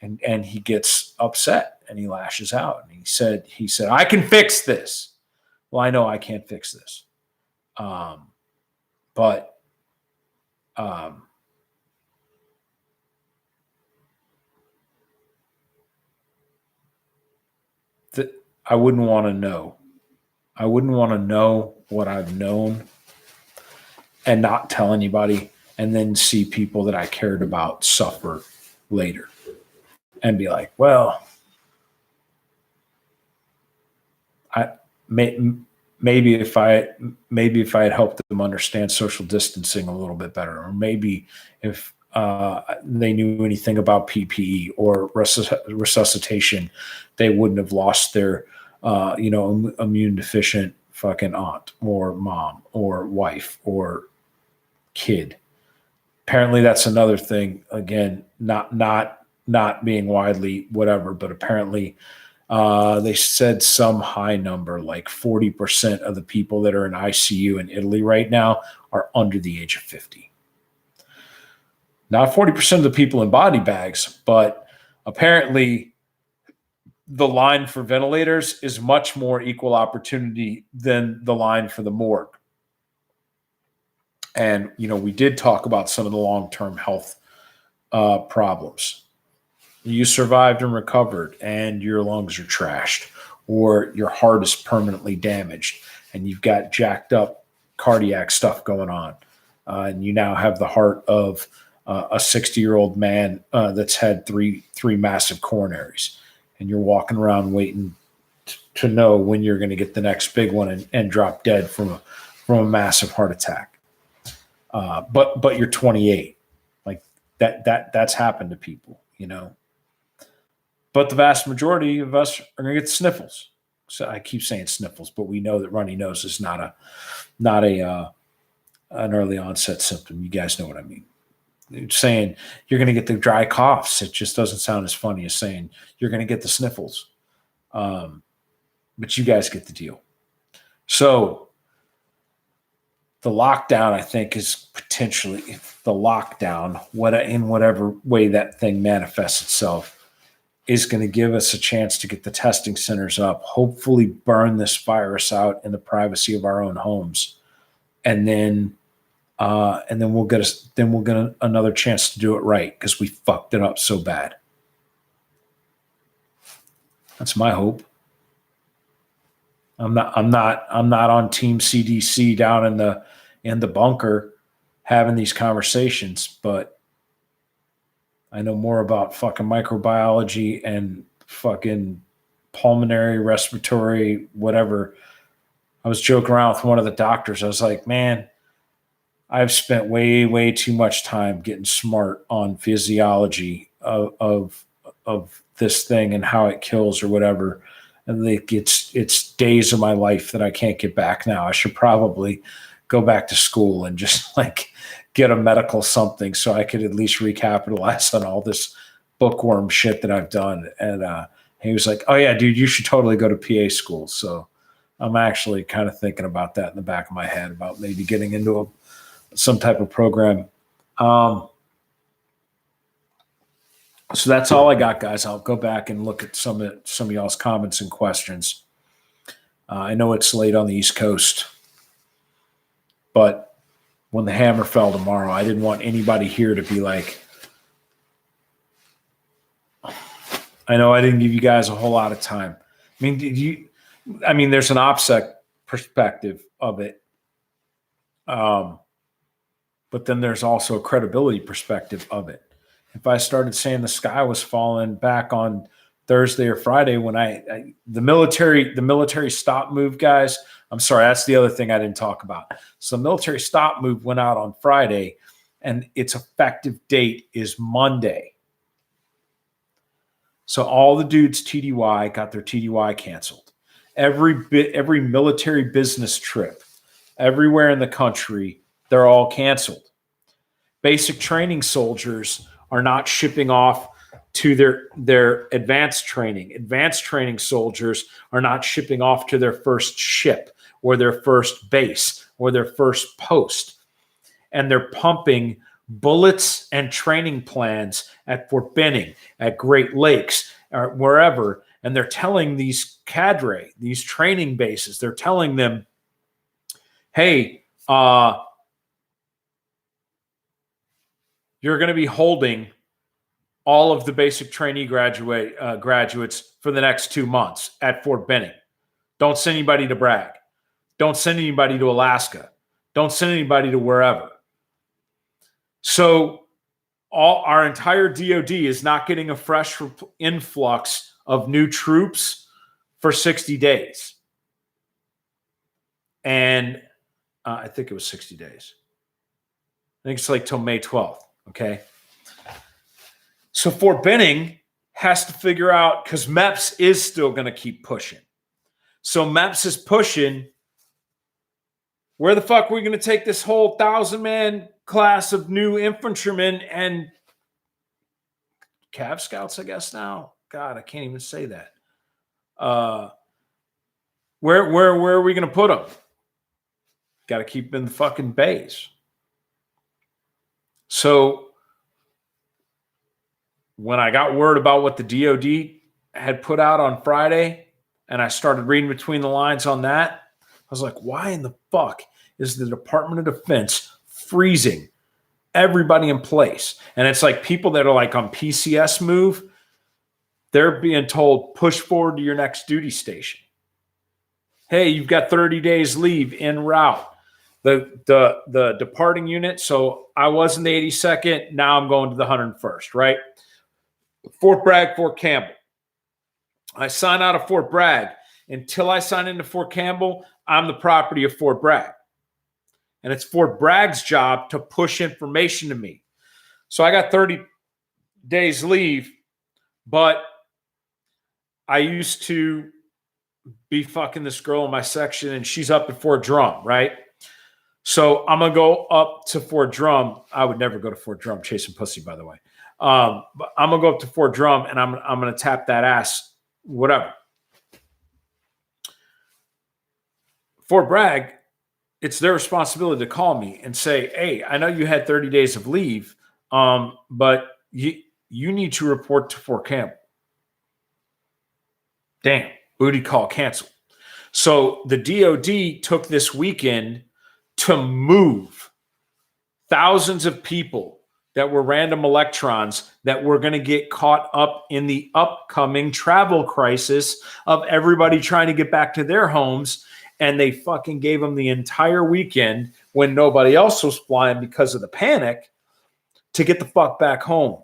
And he gets upset and he lashes out. And he said, I can fix this. Well, I know I can't fix this. But I wouldn't want to know. I wouldn't want to know what I've known and not tell anybody, and then see people that I cared about suffer later and be like, well, maybe if I had helped them understand social distancing a little bit better, or maybe if they knew anything about PPE or resuscitation, they wouldn't have lost their immune deficient fucking aunt or mom or wife or kid. Apparently that's another thing, again, not being widely whatever, but apparently they said some high number, like 40% of the people that are in ICU in Italy right now are under the age of 50. Not 40% of the people in body bags, but apparently the line for ventilators is much more equal opportunity than the line for the morgue. And, we did talk about some of the long-term health problems. You survived and recovered, and your lungs are trashed, or your heart is permanently damaged, and you've got jacked up cardiac stuff going on, and you now have the heart of a 60-year-old man that's had three massive coronaries, and you're walking around waiting to know when you're going to get the next big one and drop dead from a massive heart attack. But you're 28, like that's happened to people, you know. But the vast majority of us are going to get sniffles. So I keep saying sniffles, but we know that runny nose is not an early onset symptom. You guys know what I mean. It's saying you're going to get the dry coughs. It just doesn't sound as funny as saying you're going to get the sniffles. But you guys get the deal. So the lockdown, I think, is potentially the lockdown, in whatever way that thing manifests itself, is going to give us a chance to get the testing centers up, hopefully burn this virus out in the privacy of our own homes, and then we'll get another chance to do it right because we fucked it up so bad. That's my hope. I'm not on Team CDC down in the bunker having these conversations, but I know more about fucking microbiology and fucking pulmonary, respiratory, whatever. I was joking around with one of the doctors. I was like, man, I've spent way, way too much time getting smart on physiology of this thing and how it kills or whatever. And it's days of my life that I can't get back now. I should probably go back to school and just like get a medical something so I could at least recapitalize on all this bookworm shit that I've done. And he was like, oh yeah, dude, you should totally go to PA school. So I'm actually kind of thinking about that in the back of my head about maybe getting into some type of program. So that's all I got, guys. I'll go back and look at some of y'all's comments and questions. I know it's late on the East Coast, but when the hammer fell tomorrow, I didn't want anybody here to be like, I know I didn't give you guys a whole lot of time. I mean, there's an OPSEC perspective of it. But then there's also a credibility perspective of it. If I started saying the sky was falling back on Thursday or Friday when the military stop move, guys, I'm sorry, that's the other thing I didn't talk about. So the military stop move went out on Friday and its effective date is Monday. So all the dudes TDY got their TDY canceled. Every military business trip everywhere in the country, they're all canceled. Basic training soldiers are not shipping off to their advanced training. Advanced training soldiers are not shipping off to their first ship or their first base or their first post. And they're pumping bullets and training plans at Fort Benning, at Great Lakes, or wherever. And they're telling these cadre, these training bases, they're telling them, hey, you're going to be holding all of the basic trainee graduates for the next 2 months at Fort Benning. Don't send anybody to Bragg. Don't send anybody to Alaska. Don't send anybody to wherever. So our entire DOD is not getting a fresh influx of new troops for 60 days. And I think it was 60 days. I think it's like till May 12th. Okay. So Fort Benning has to figure out, because MEPS is still going to keep pushing. So MEPS is pushing, where the fuck are we going to take this whole 1,000-man class of new infantrymen and Cav Scouts, I guess now? God, I can't even say that. Where are we going to put them? Got to keep them in the fucking base. So when I got word about what the DOD had put out on Friday, and I started reading between the lines on that, I was like, why in the fuck is the Department of Defense freezing everybody in place? And it's like people that are like on PCS move, they're being told, push forward to your next duty station. Hey, you've got 30 days leave en route. The departing unit, so I was in the 82nd, now I'm going to the 101st, right? Fort Bragg, Fort Campbell. I sign out of Fort Bragg. Until I sign into Fort Campbell, I'm the property of Fort Bragg. And it's Fort Bragg's job to push information to me. So I got 30 days leave, but I used to be fucking this girl in my section, and she's up at Fort Drum, right? So I'm gonna go up to Fort Drum. I would never go to Fort Drum chasing pussy, by the way. But I'm gonna go up to Fort Drum, and I'm gonna tap that ass, whatever. Fort Bragg, it's their responsibility to call me and say, "Hey, I know you had 30 days of leave, but you need to report to Fort Campbell." Damn, booty call canceled. So the DOD took this weekend to move thousands of people that were random electrons that were going to get caught up in the upcoming travel crisis of everybody trying to get back to their homes. And they fucking gave them the entire weekend when nobody else was flying because of the panic to get the fuck back home.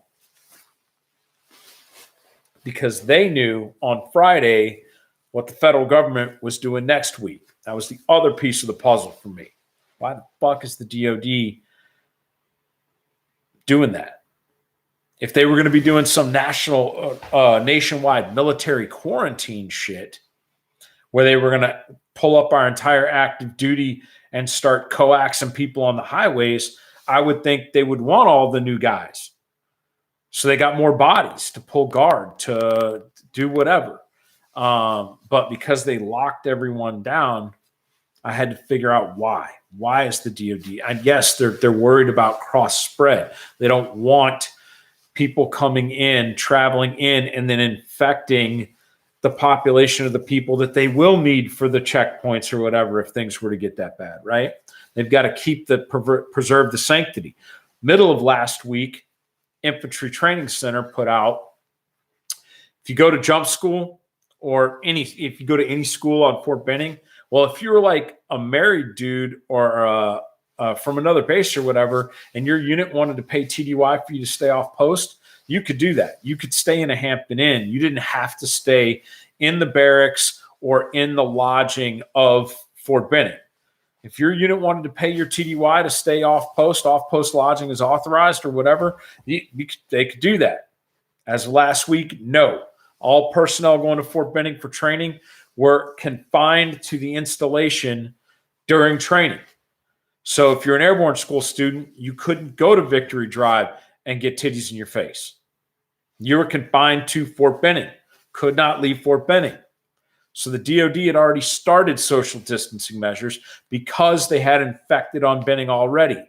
Because they knew on Friday what the federal government was doing next week. That was the other piece of the puzzle for me. Why the fuck is the DOD doing that? If they were going to be doing some nationwide military quarantine shit, where they were going to pull up our entire active duty and start coaxing people on the highways, I would think they would want all the new guys. So they got more bodies to pull guard, to do whatever. But because they locked everyone down, I had to figure out why. Why is the DOD? And yes, they're worried about cross spread. They don't want people coming in, traveling in, and then infecting the population of the people that they will need for the checkpoints or whatever if things were to get that bad, right? They've got to keep preserve the sanctity. Middle of last week, Infantry Training Center put out, if you go to jump school or if you go to any school on Fort Benning, well, if you were like a married dude or from another base or whatever, and your unit wanted to pay TDY for you to stay off post, you could do that. You could stay in a Hampton Inn. You didn't have to stay in the barracks or in the lodging of Fort Benning. If your unit wanted to pay your TDY to stay off post lodging is authorized or whatever, they could do that. As of last week, no. All personnel going to Fort Benning for training were confined to the installation during training. So if you're an airborne school student, you couldn't go to Victory Drive and get titties in your face. You were confined to Fort Benning, could not leave Fort Benning. So the DOD had already started social distancing measures because they had infected on Benning already.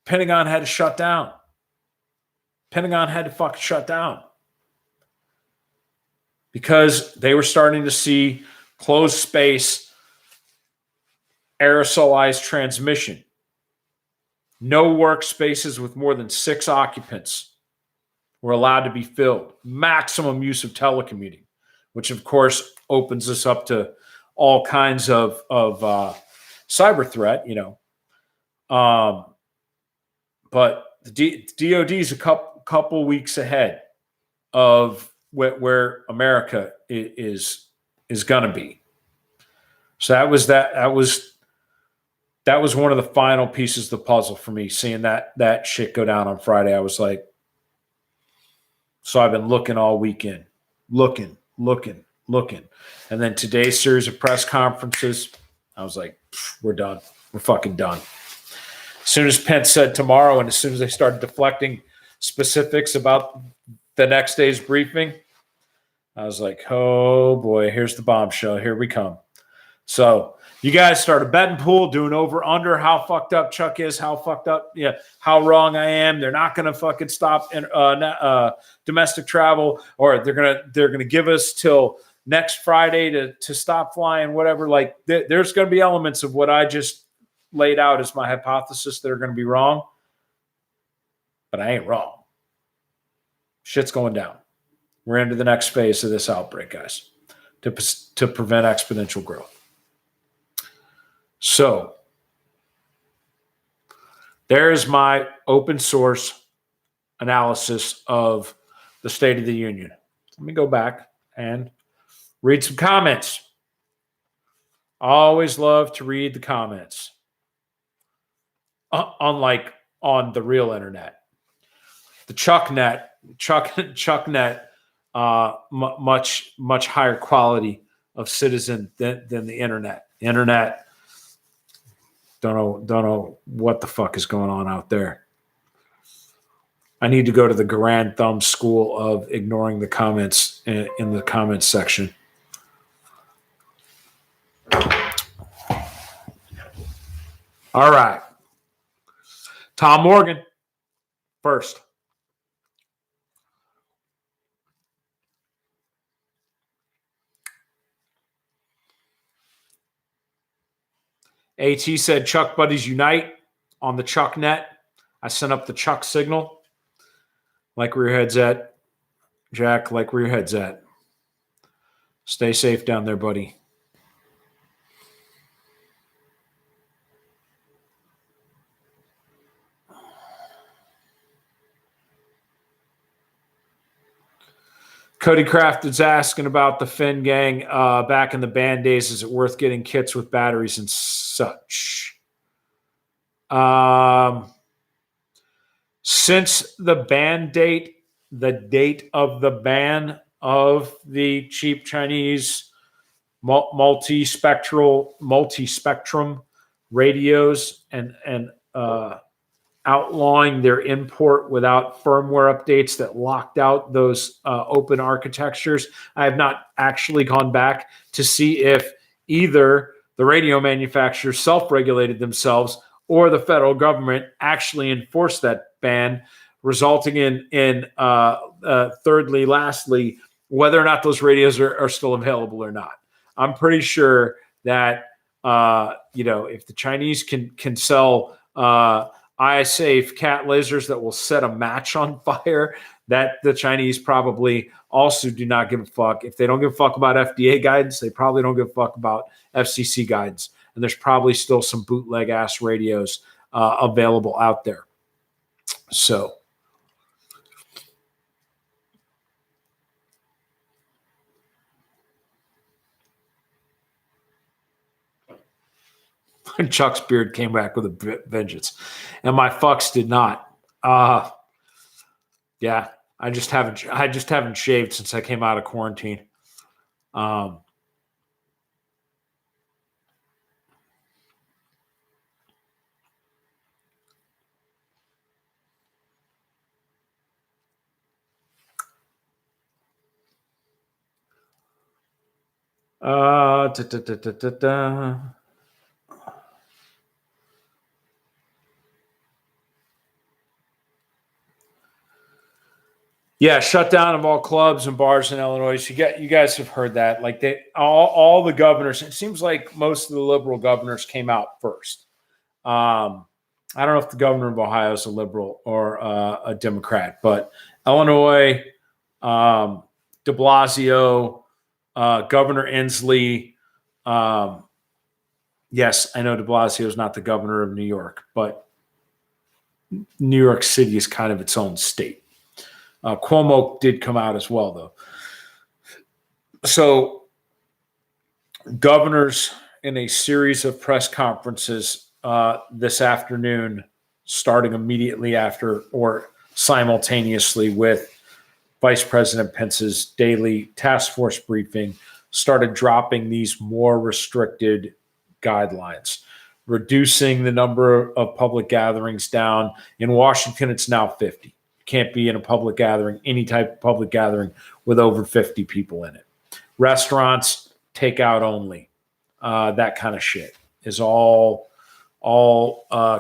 Pentagon had to shut down. Pentagon had to fucking shut down because they were starting to see closed space, aerosolized transmission. No workspaces with more than 6 occupants were allowed to be filled. Maximum use of telecommuting, which of course opens us up to all kinds of cyber threat, but the DOD is a couple weeks ahead of where America is going to be. So that was one of the final pieces of the puzzle for me, seeing that shit go down on Friday. I was like, so I've been looking all weekend, looking. And then today's series of press conferences, I was like, we're done. We're fucking done. As soon as Pence said tomorrow, and as soon as they started deflecting specifics about the next day's briefing, I was like, oh boy, here's the bombshell. Here we come. So you guys start a betting pool, doing over under how fucked up Chuck is, how wrong I am. They're not going to fucking stop domestic travel, or they're gonna give us till next Friday to stop flying, whatever. Like there's going to be elements of what I just laid out as my hypothesis that are going to be wrong, but I ain't wrong. Shit's going down. We're into the next phase of this outbreak, guys, to prevent exponential growth. So there's my open source analysis of the State of the Union. Let me go back and read some comments. I always love to read the comments, unlike on the real internet. The Chucknet, much higher quality of citizen than the internet. Internet, don't know what the fuck is going on out there. I need to go to the Garand Thumb school of ignoring the comments in the comments section. All right. Tom Morgan, first. AT said, Chuck Buddies Unite on the Chuck net. I sent up the Chuck signal. Like where your head's at. Jack, like where your head's at. Stay safe down there, buddy. Cody Kraft is asking about the Finn gang back in the band days. Is it worth getting kits with batteries and such? Since the ban date, the date of the ban of the cheap Chinese multi-spectrum radios and outlawing their import without firmware updates that locked out those open architectures, I have not actually gone back to see if either the radio manufacturers self-regulated themselves or the federal government actually enforced that ban, resulting in thirdly, lastly, whether or not those radios are still available or not. I'm pretty sure that if the Chinese can sell eye-safe cat lasers that will set a match on fire, that the Chinese probably also do not give a fuck. If they don't give a fuck about FDA guidance, they probably don't give a fuck about FCC guidance. And there's probably still some bootleg-ass radios available out there. So Chuck's beard came back with a vengeance, and my fucks did not. Yeah, I just haven't shaved since I came out of quarantine. Yeah, shutdown of all clubs and bars in Illinois. You guys have heard that. Like all the governors. It seems like most of the liberal governors came out first. I don't know if the governor of Ohio is a liberal or a Democrat, but Illinois, De Blasio, Governor Inslee. Yes, I know De Blasio is not the governor of New York, but New York City is kind of its own state. Cuomo did come out as well, though. So governors in a series of press conferences this afternoon, starting immediately after or simultaneously with Vice President Pence's daily task force briefing, started dropping these more restricted guidelines, reducing the number of public gatherings down. In Washington, it's now 50. Can't be in a public gathering, any type of public gathering with over 50 people in it. Restaurants, takeout only. That kind of shit is all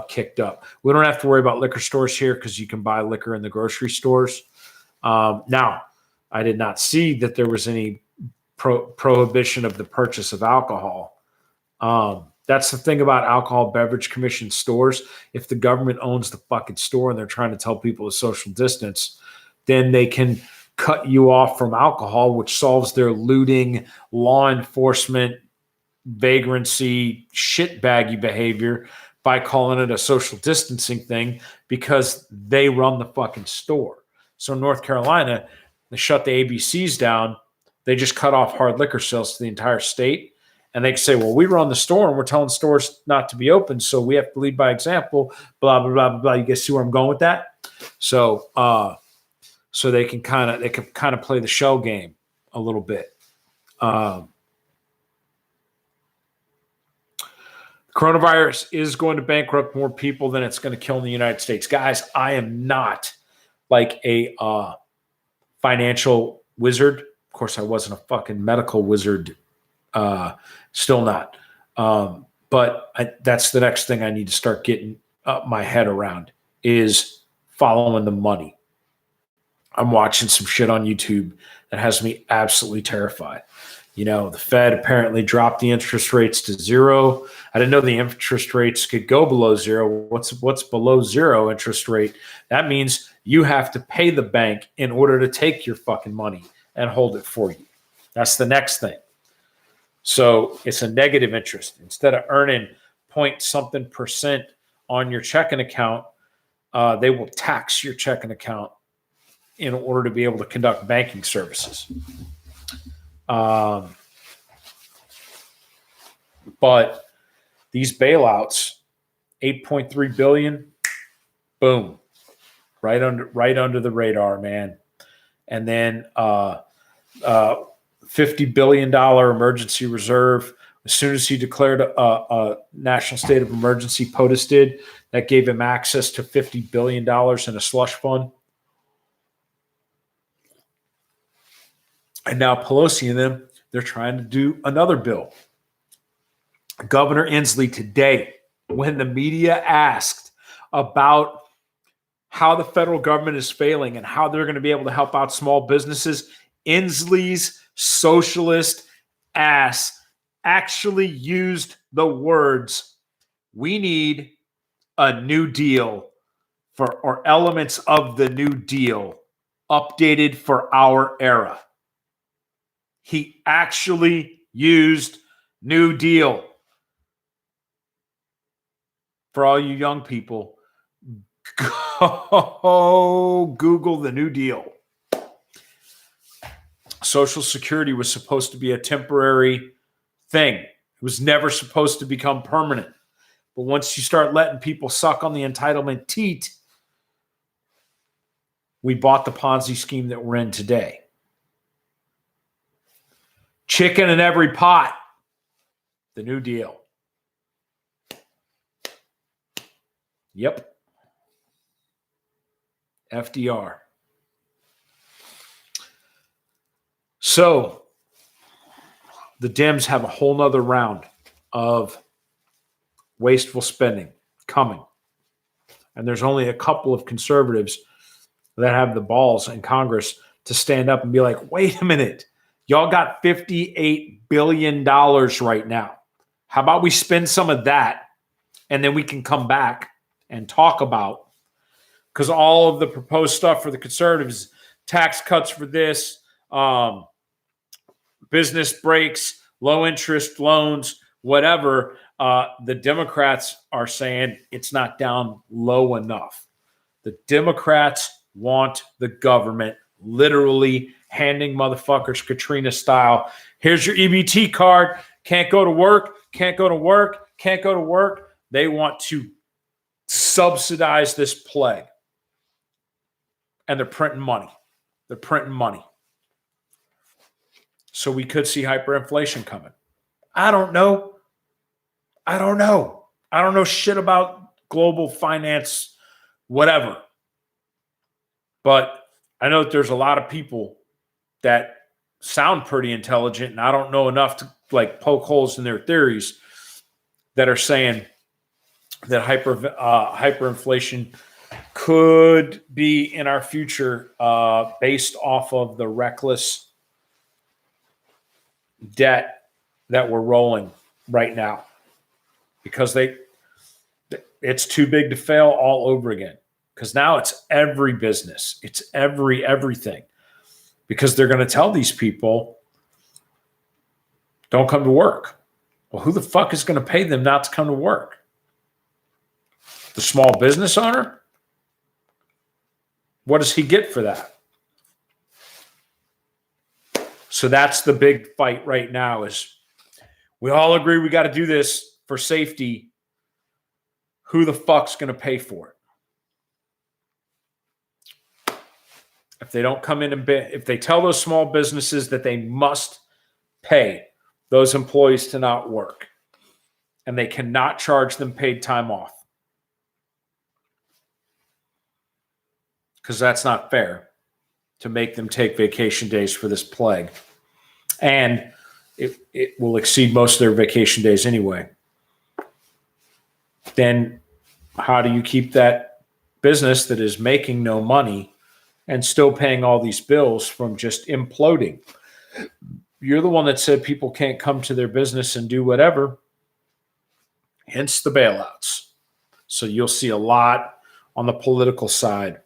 kicked up. We don't have to worry about liquor stores here because you can buy liquor in the grocery stores. Now, I did not see that there was any prohibition of the purchase of alcohol. That's the thing about alcohol beverage commission stores. If the government owns the fucking store and they're trying to tell people to social distance, then they can cut you off from alcohol, which solves their looting, law enforcement, vagrancy, shitbaggy behavior by calling it a social distancing thing because they run the fucking store. So in North Carolina, they shut the ABCs down. They just cut off hard liquor sales to the entire state. And they can say, well, we run the store and we're telling stores not to be open, so we have to lead by example, blah, blah, blah, blah, blah. You guys see where I'm going with that? So so they can kind of play the shell game a little bit. Coronavirus is going to bankrupt more people than it's going to kill in the United States. Guys, I am not like a financial wizard. Of course, I wasn't a fucking medical wizard. Still not. But that's the next thing I need to start getting my head around is following the money. I'm watching some shit on YouTube that has me absolutely terrified. You know, the Fed apparently dropped the interest rates to zero. I didn't know the interest rates could go below zero. What's below zero interest rate? That means you have to pay the bank in order to take your fucking money and hold it for you. That's the next thing. So it's a negative interest. Instead of earning point something percent on your checking account, they will tax your checking account in order to be able to conduct banking services. But these bailouts, $8.3 billion, boom, right under the radar, man. And then $50 billion emergency reserve. As soon as he declared a national state of emergency, POTUS did, that gave him access to $50 billion in a slush fund. And now Pelosi and them, they're trying to do another bill. Governor Inslee today, when the media asked about how the federal government is failing and how they're going to be able to help out small businesses, Inslee's socialist ass actually used the words, "We need a new deal or elements of the New Deal updated for our era." He actually used New Deal. For all you young people, go Google the New Deal. Social Security was supposed to be a temporary thing. It was never supposed to become permanent. But once you start letting people suck on the entitlement teat, we bought the Ponzi scheme that we're in today. Chicken in every pot. The New Deal. Yep. FDR. So the Dems have a whole nother round of wasteful spending coming. And there's only a couple of conservatives that have the balls in Congress to stand up and be like, wait a minute. Y'all got $58 billion right now. How about we spend some of that and then we can come back and talk about, because all of the proposed stuff for the conservatives, tax cuts for this, business breaks, low interest loans, whatever, the Democrats are saying it's not down low enough. The Democrats want the government literally handing motherfuckers Katrina style. Here's your EBT card. Can't go to work. Can't go to work. Can't go to work. They want to subsidize this plague. And they're printing money. They're printing money. So we could see hyperinflation coming. I don't know. I don't know shit about global finance, whatever. But I know that there's a lot of people that sound pretty intelligent, and I don't know enough to like poke holes in their theories, that are saying that hyperinflation could be in our future based off of the reckless debt that we're rolling right now, because it's too big to fail all over again. Because now it's every business, it's everything. because they're going to tell these people, don't come to work. Well, who the fuck is going to pay them not to come to work? The small business owner? What does he get for that? So that's the big fight right now is we all agree we got to do this for safety. Who the fuck's going to pay for it? If they don't come in and if they tell those small businesses that they must pay those employees to not work and they cannot charge them paid time off, because that's not fair to make them take vacation days for this plague. And it will exceed most of their vacation days anyway. Then how do you keep that business that is making no money and still paying all these bills from just imploding? You're the one that said people can't come to their business and do whatever, hence the bailouts. So you'll see a lot on the political side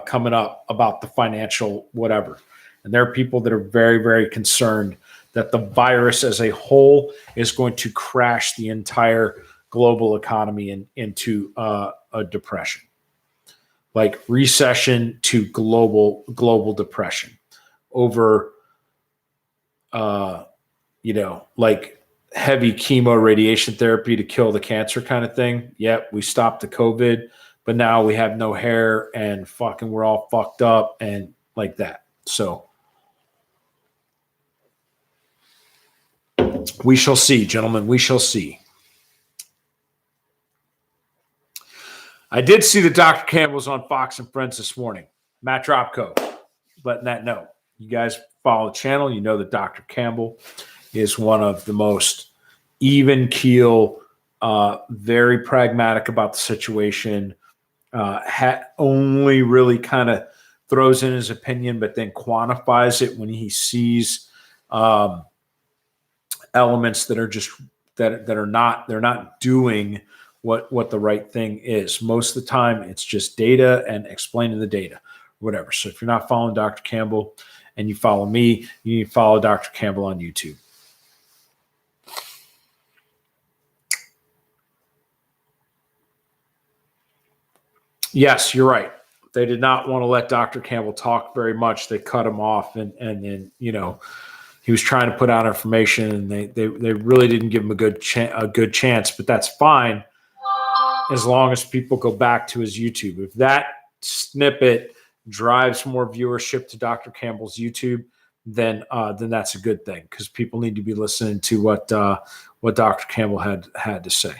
coming up about the financial whatever. And there are people that are very, very concerned that the virus as a whole is going to crash the entire global economy into a depression, like recession to global depression over, like heavy chemo radiation therapy to kill the cancer kind of thing. Yep, we stopped the COVID, but now we have no hair and fucking we're all fucked up and like that. So we shall see, gentlemen. We shall see. I did see that Dr. Campbell's on Fox and Friends this morning. Matt Dropko letting that know. You guys follow the channel. You know that Dr. Campbell is one of the most even keel, very pragmatic about the situation, only really kind of throws in his opinion, but then quantifies it when he sees elements that are just that are not, they're not doing what the right thing is. Most of the time it's just data and explaining the data, whatever. So if you're not following Dr. Campbell and you follow me, you need to follow Dr. Campbell on YouTube. Yes, you're right. They did not want to let Dr. Campbell talk very much. They cut him off and then, he was trying to put out information and they really didn't give him a good chance, but that's fine as long as people go back to his YouTube. If that snippet drives more viewership to Dr. Campbell's YouTube, then that's a good thing, because people need to be listening to what Dr. Campbell had to say.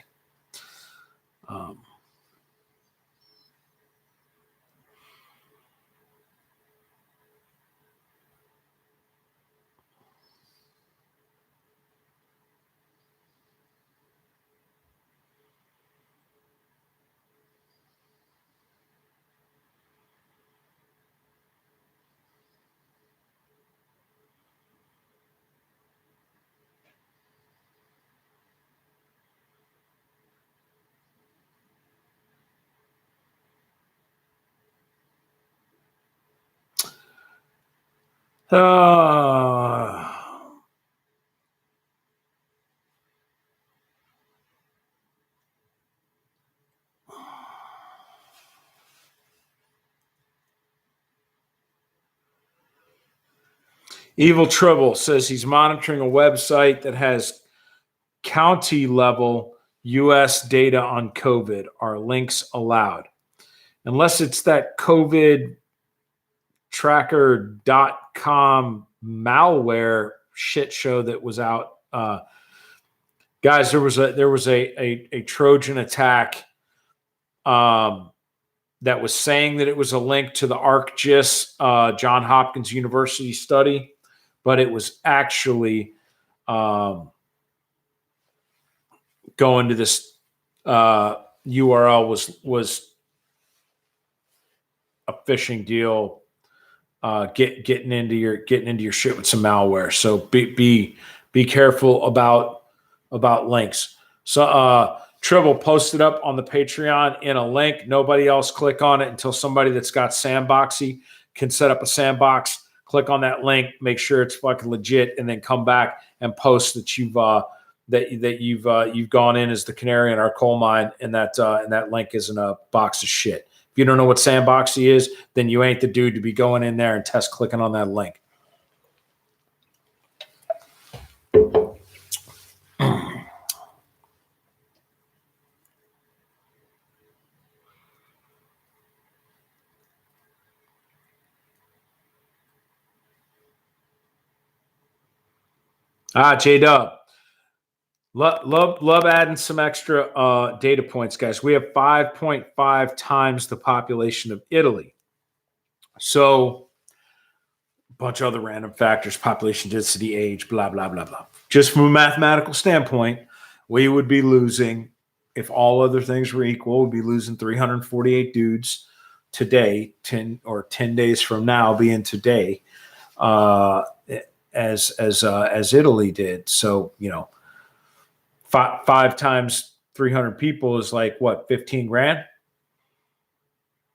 Evil Trouble says he's monitoring a website that has county level U.S. data on COVID. Are links allowed? Unless it's that COVID tracker.com malware shit show that was out. Guys, there was a Trojan attack that was saying that it was a link to the ArcGIS John Hopkins University study, but it was actually going to this URL was a phishing deal, getting into your shit with some malware. So be careful about links. So Tribble posted up on the Patreon in a link. Nobody else click on it until somebody that's got Sandboxy can set up a sandbox click on that link, make sure it's fucking legit, and then come back and post that you've you've gone in as the canary in our coal mine, and that link isn't a box of shit. If you don't know what Sandboxy is, then you ain't the dude to be going in there and test clicking on that link. J-Dub. Love adding some extra data points, guys. We have 5.5 times the population of Italy. So a bunch of other random factors, population density, age, blah, blah, blah, blah. Just from a mathematical standpoint, we would be losing, if all other things were equal, we'd be losing 348 dudes today, 10 days from now being today, as Italy did. So, you know, five times 300 people is like what, 15 grand,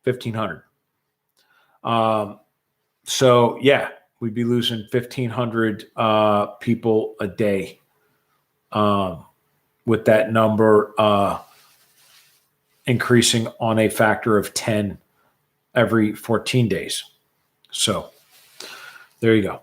1,500. So yeah, we'd be losing 1,500 people a day, with that number increasing on a factor of 10 every 14 days. So there you go.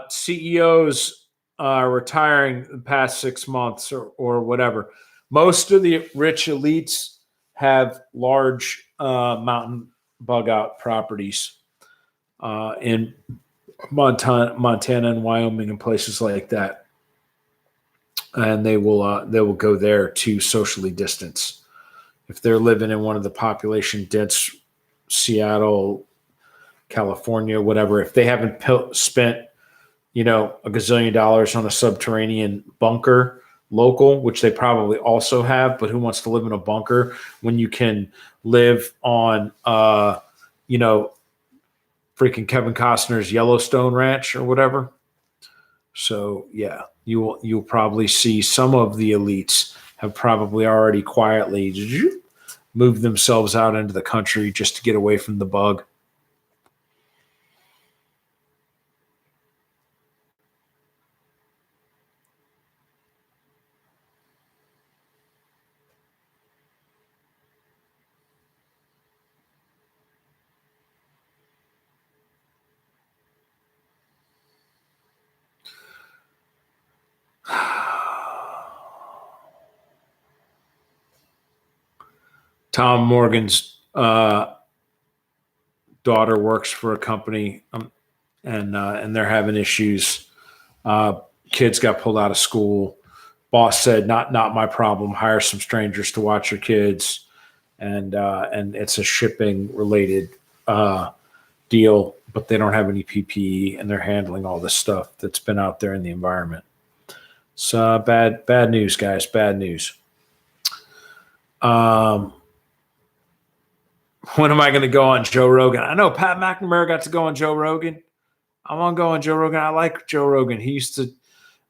CEOs retiring the past 6 months or whatever. Most of the rich elites have large mountain bug out properties in Montana and Wyoming and places like that, and they will go there to socially distance. If they're living in one of the population dense Seattle, California, whatever, if they haven't spent, you know, $1 gazillion on a subterranean bunker local, which they probably also have, but who wants to live in a bunker when you can live on, you know, freaking Kevin Costner's Yellowstone Ranch or whatever. So yeah, you'll probably see some of the elites have probably already quietly moved themselves out into the country just to get away from the bug. Tom Morgan's daughter works for a company, and they're having issues. Kids got pulled out of school. Boss said, "Not my problem. Hire some strangers to watch your kids," and it's a shipping related deal, but they don't have any PPE, and they're handling all this stuff that's been out there in the environment. So bad news, guys. Bad news. When am I going to go on Joe Rogan? I know Pat McNamara got to go on Joe Rogan. I want to go on Joe Rogan. I like Joe Rogan. He used to,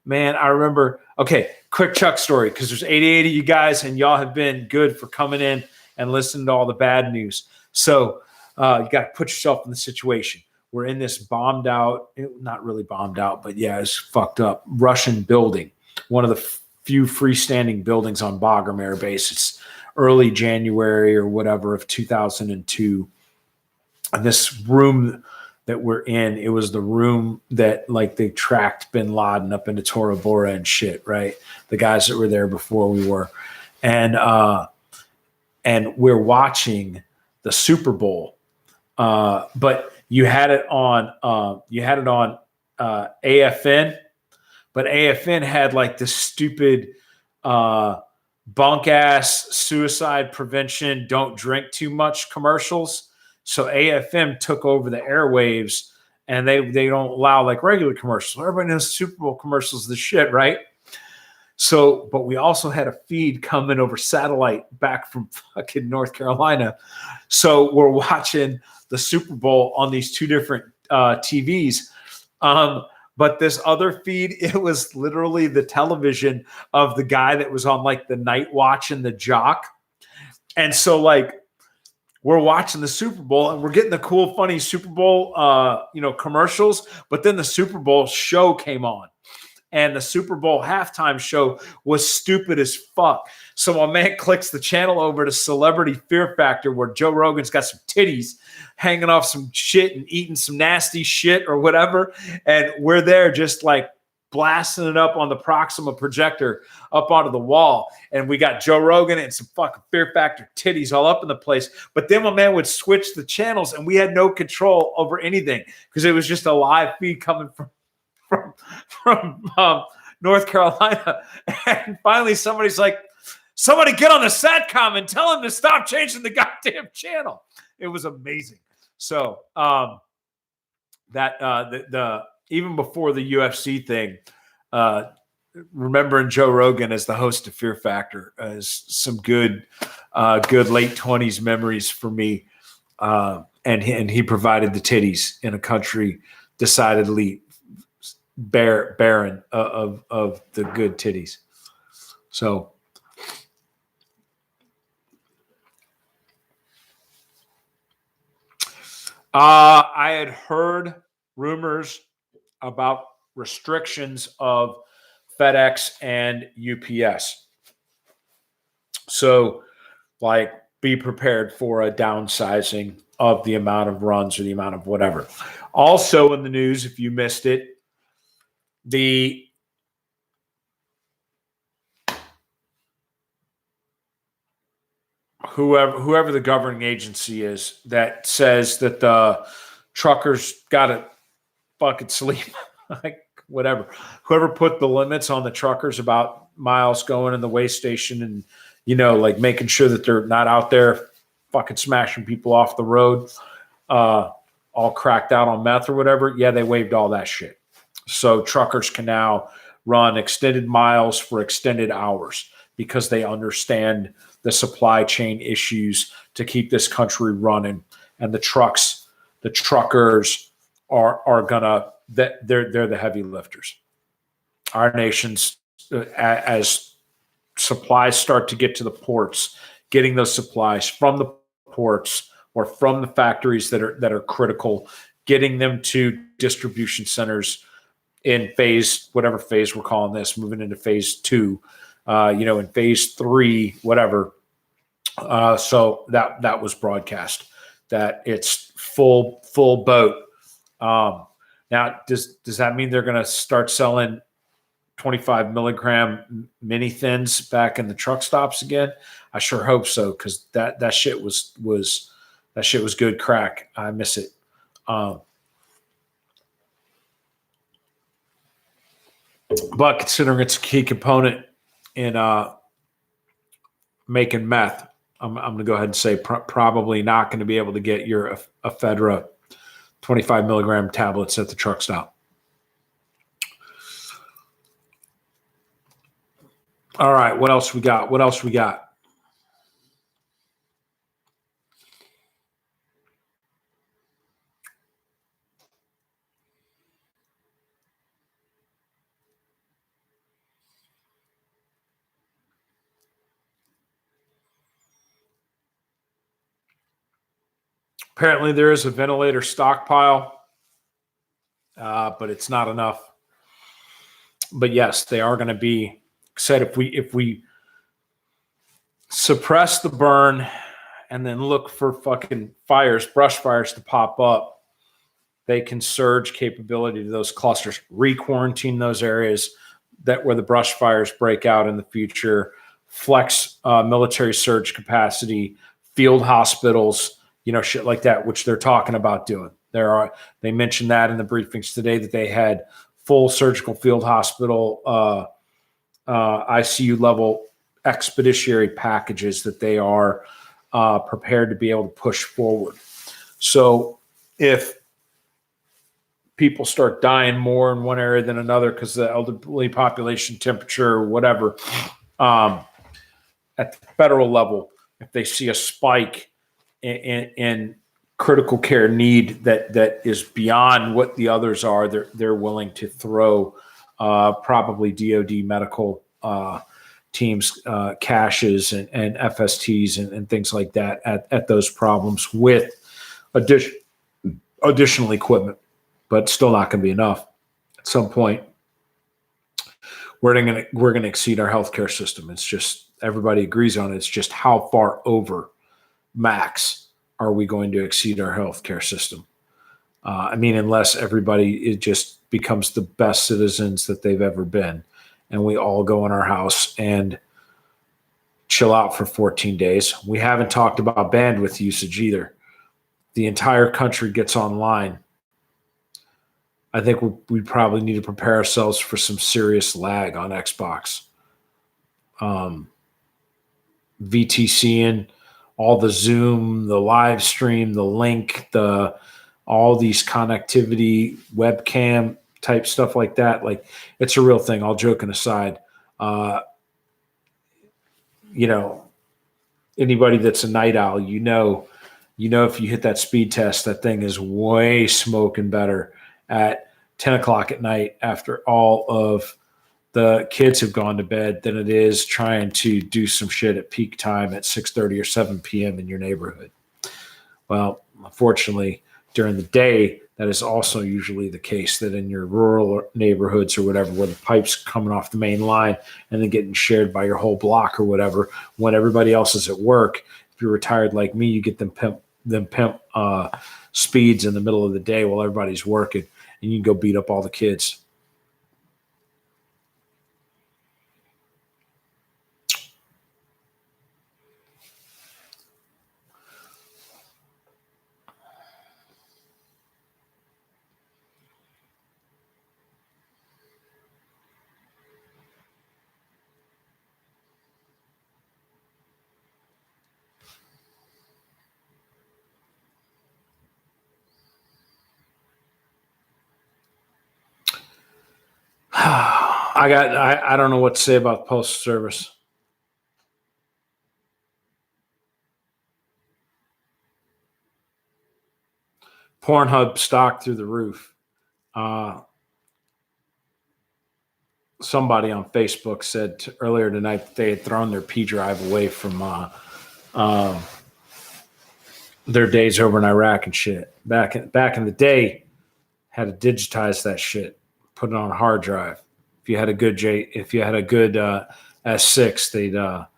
man, I remember. Okay, quick Chuck story, because there's 88 of you guys, and y'all have been good for coming in and listening to all the bad news. So you got to put yourself in the situation. We're in this bombed out, not really bombed out, but yeah, it's fucked up Russian building. One of the few freestanding buildings on Bagram Air Base. It's early January or whatever of 2002. And this room that we're in, it was the room that like they tracked bin Laden up into Tora Bora and shit, right? The guys that were there before we were. And we're watching the Super Bowl. But you had it on AFN, but AFN had like this stupid bunk ass suicide prevention, don't drink too much commercials. So AFM took over the airwaves, and they don't allow like regular commercials. Everybody knows Super Bowl commercials, the shit, right? So, but we also had a feed coming over satellite back from fucking North Carolina. So we're watching the Super Bowl on these two different TVs. But this other feed, it was literally the television of the guy that was on like the night watch and the jock. And so like we're watching the Super Bowl and we're getting the cool, funny Super Bowl, commercials. But then the Super Bowl show came on. And the Super Bowl halftime show was stupid as fuck. So my man clicks the channel over to Celebrity Fear Factor, where Joe Rogan's got some titties hanging off some shit and eating some nasty shit or whatever. And we're there just like blasting it up on the Proxima projector up onto the wall. And we got Joe Rogan and some fucking Fear Factor titties all up in the place. But then my man would switch the channels and we had no control over anything because it was just a live feed coming from North Carolina. And finally somebody's like, somebody get on the SATCOM and tell him to stop changing the goddamn channel. It was amazing. So the even before the UFC thing, remembering Joe Rogan as the host of Fear Factor is some good late 20s memories for me. And he provided the titties in a country decidedly barren of the good titties. So I had heard rumors about restrictions of FedEx and UPS. So like be prepared for a downsizing of the amount of runs or the amount of whatever. Also in the news, if you missed it, whoever the governing agency is that says that the truckers got to fucking sleep, like whatever. Whoever put the limits on the truckers about miles going in the way station and, like making sure that they're not out there fucking smashing people off the road, all cracked out on meth or whatever. Yeah, they waived all that shit. So truckers can now run extended miles for extended hours because they understand the supply chain issues to keep this country running. And the truckers are gonna, they're the heavy lifters. Our nation's, as supplies start to get to the ports, getting those supplies from the ports or from the factories that are critical, getting them to distribution centers in whatever phase we're calling this, moving into phase 2, in phase 3, whatever. So that was broadcast that it's full boat. Now, does that mean they're going to start selling 25 milligram mini thins back in the truck stops again? I sure hope so, because that shit was good crack. I miss it. But considering it's a key component in making meth, I'm going to go ahead and say probably not going to be able to get your ephedra 25 milligram tablets at the truck stop. All right, what else we got? Apparently there is a ventilator stockpile, but it's not enough. But yes, they are going to be said if we suppress the burn and then look for fucking brush fires to pop up, they can surge capability to those clusters, re-quarantine those areas where the brush fires break out in the future, flex military surge capacity, field hospitals, shit like that, which they're talking about doing. They mentioned that in the briefings today that they had full surgical field hospital ICU level expeditionary packages that they are prepared to be able to push forward. So if people start dying more in one area than another because the elderly population, temperature, or whatever. At the federal level, if they see a spike in critical care need that is beyond what the others are, they're willing to throw probably DoD medical teams, caches and FSTs and things like that at those problems with additional equipment, but still not going to be enough. At some point, we're going to exceed our healthcare system. It's just everybody agrees on it. It's just how far over max are we going to exceed our healthcare system? I mean, unless it just becomes the best citizens that they've ever been, and we all go in our house and chill out for 14 days. We haven't talked about bandwidth usage either. The entire country gets online. I think we probably need to prepare ourselves for some serious lag on Xbox. VTCing, all the Zoom, the live stream, the link, all these connectivity, webcam type stuff like that. Like, it's a real thing. All joking aside, anybody that's a night owl, if you hit that speed test, that thing is way smoking better at 10 o'clock at night after all of the kids have gone to bed than it is trying to do some shit at peak time at 6:30 or 7 p.m. in your neighborhood. Well, unfortunately, during the day, that is also usually the case, that in your rural neighborhoods or whatever, where the pipe's coming off the main line and then getting shared by your whole block or whatever, when everybody else is at work, if you're retired like me, you get them pimp speeds in the middle of the day while everybody's working, and you can go beat up all the kids. I don't know what to say about Postal Service. Pornhub stock through the roof. Somebody on Facebook said earlier tonight that they had thrown their P drive away from their days over in Iraq and shit. Back in the day, had to digitize that shit, put it on a hard drive. If you had a good S6,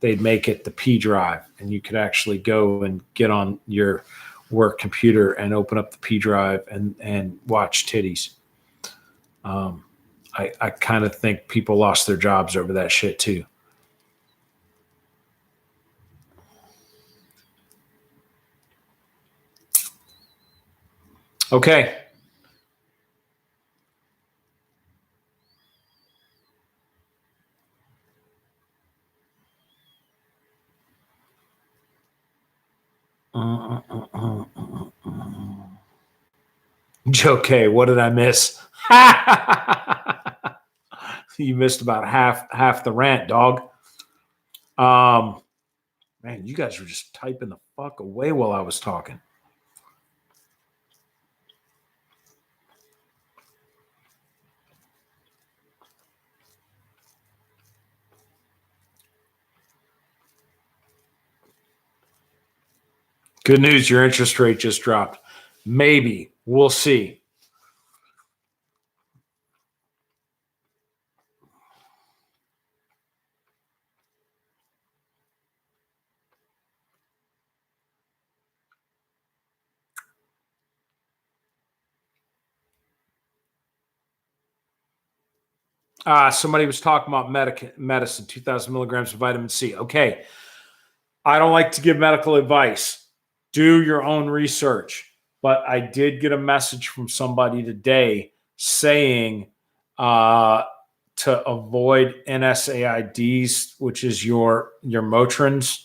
they'd make it the P drive, and you could actually go and get on your work computer and open up the P drive and watch titties. I kind of think people lost their jobs over that shit too. Okay. Joe K, what did I miss? You missed about half the rant, dog. Man, you guys were just typing the fuck away while I was talking. Good news, your interest rate just dropped. Maybe. We'll see. Somebody was talking about medicine, 2,000 milligrams of vitamin C. Okay. I don't like to give medical advice. Do your own research. But I did get a message from somebody today saying to avoid NSAIDs, which is your Motrins,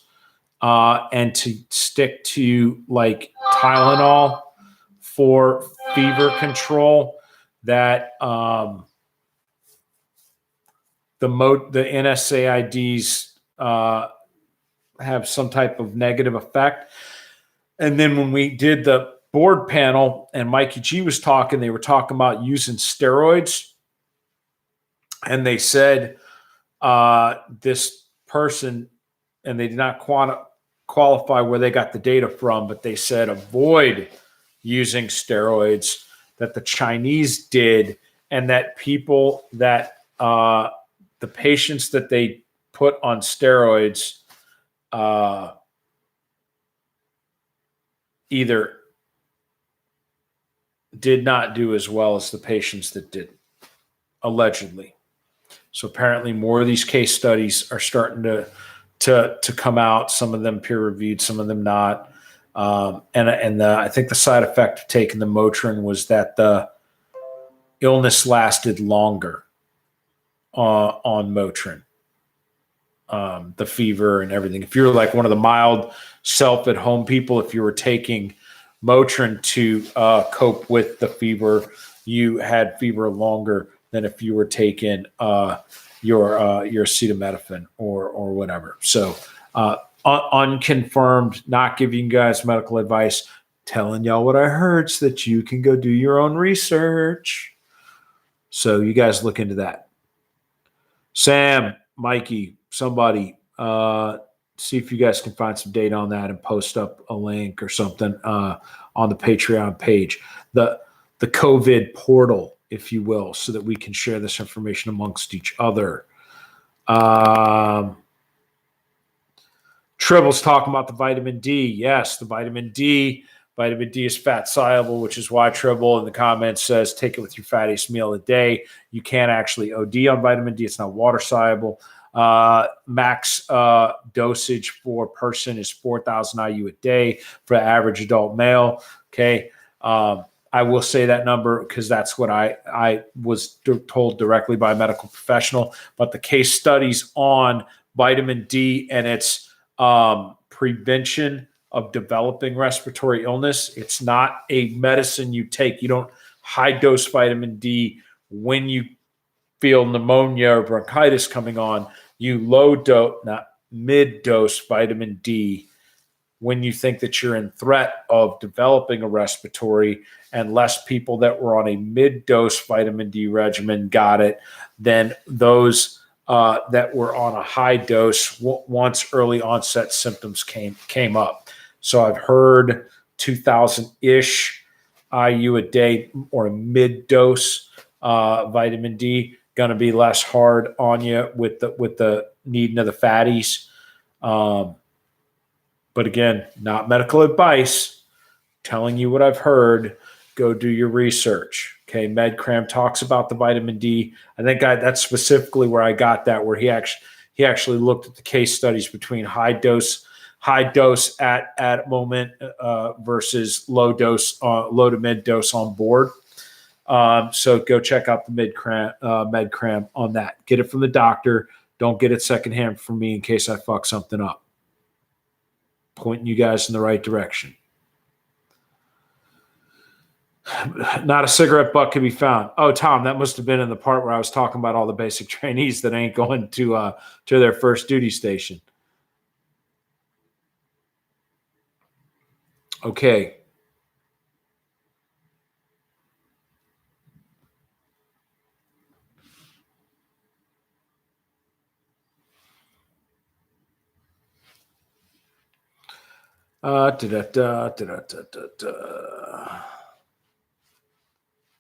and to stick to like Tylenol for fever control that the NSAIDs have some type of negative effect. And then when we did the board panel and Mikey G was talking, they were talking about using steroids. And they said this person, and they did not qualify where they got the data from, but they said avoid using steroids, that the Chinese did, and that people that the patients that they put on steroids either did not do as well as the patients that did, allegedly. So apparently more of these case studies are starting to come out, some of them peer-reviewed, some of them not. I think the side effect of taking the Motrin was that the illness lasted longer on Motrin, the fever and everything. If you're like one of the mild self-at-home people, if you were taking Motrin to cope with the fever, you had fever longer than if you were taking your acetaminophen or whatever. So unconfirmed, not giving you guys medical advice, telling y'all what I heard so that you can go do your own research. So you guys look into that. Sam, Mikey, somebody, see if you guys can find some data on that and post up a link or something on the Patreon page. The COVID portal, if you will, so that we can share this information amongst each other. Tribble's talking about the vitamin D. Yes, the vitamin D. Vitamin D is fat soluble, which is why Tribble in the comments says take it with your fattiest meal a day. You can't actually OD on vitamin D. It's not water soluble. Max dosage for a person is 4,000 IU a day for the average adult male. Okay. I will say that number because that's what I was told directly by a medical professional. But the case studies on vitamin D and its prevention of developing respiratory illness, it's not a medicine you take. You don't high dose vitamin D when you feel pneumonia or bronchitis coming on. You low dose, not mid dose vitamin D when you think that you're in threat of developing a respiratory, and less people that were on a mid-dose vitamin D regimen got it than those that were on a high dose once early onset symptoms came up. So I've heard 2,000-ish IU a day or a mid-dose vitamin D going to be less hard on you with the needing of the fatties. But again, not medical advice, telling you what I've heard. Go do your research. Okay, MedCram talks about the vitamin D. I think that's specifically where I got that, where he actually looked at the case studies between high dose at moment versus low to mid dose on board. So go check out the MedCram on that. Get it from the doctor. Don't get it secondhand from me in case I fuck something up. Pointing you guys in the right direction. Not a cigarette butt can be found. Oh, Tom, that must have been in the part where I was talking about all the basic trainees that ain't going to their first duty station. Okay.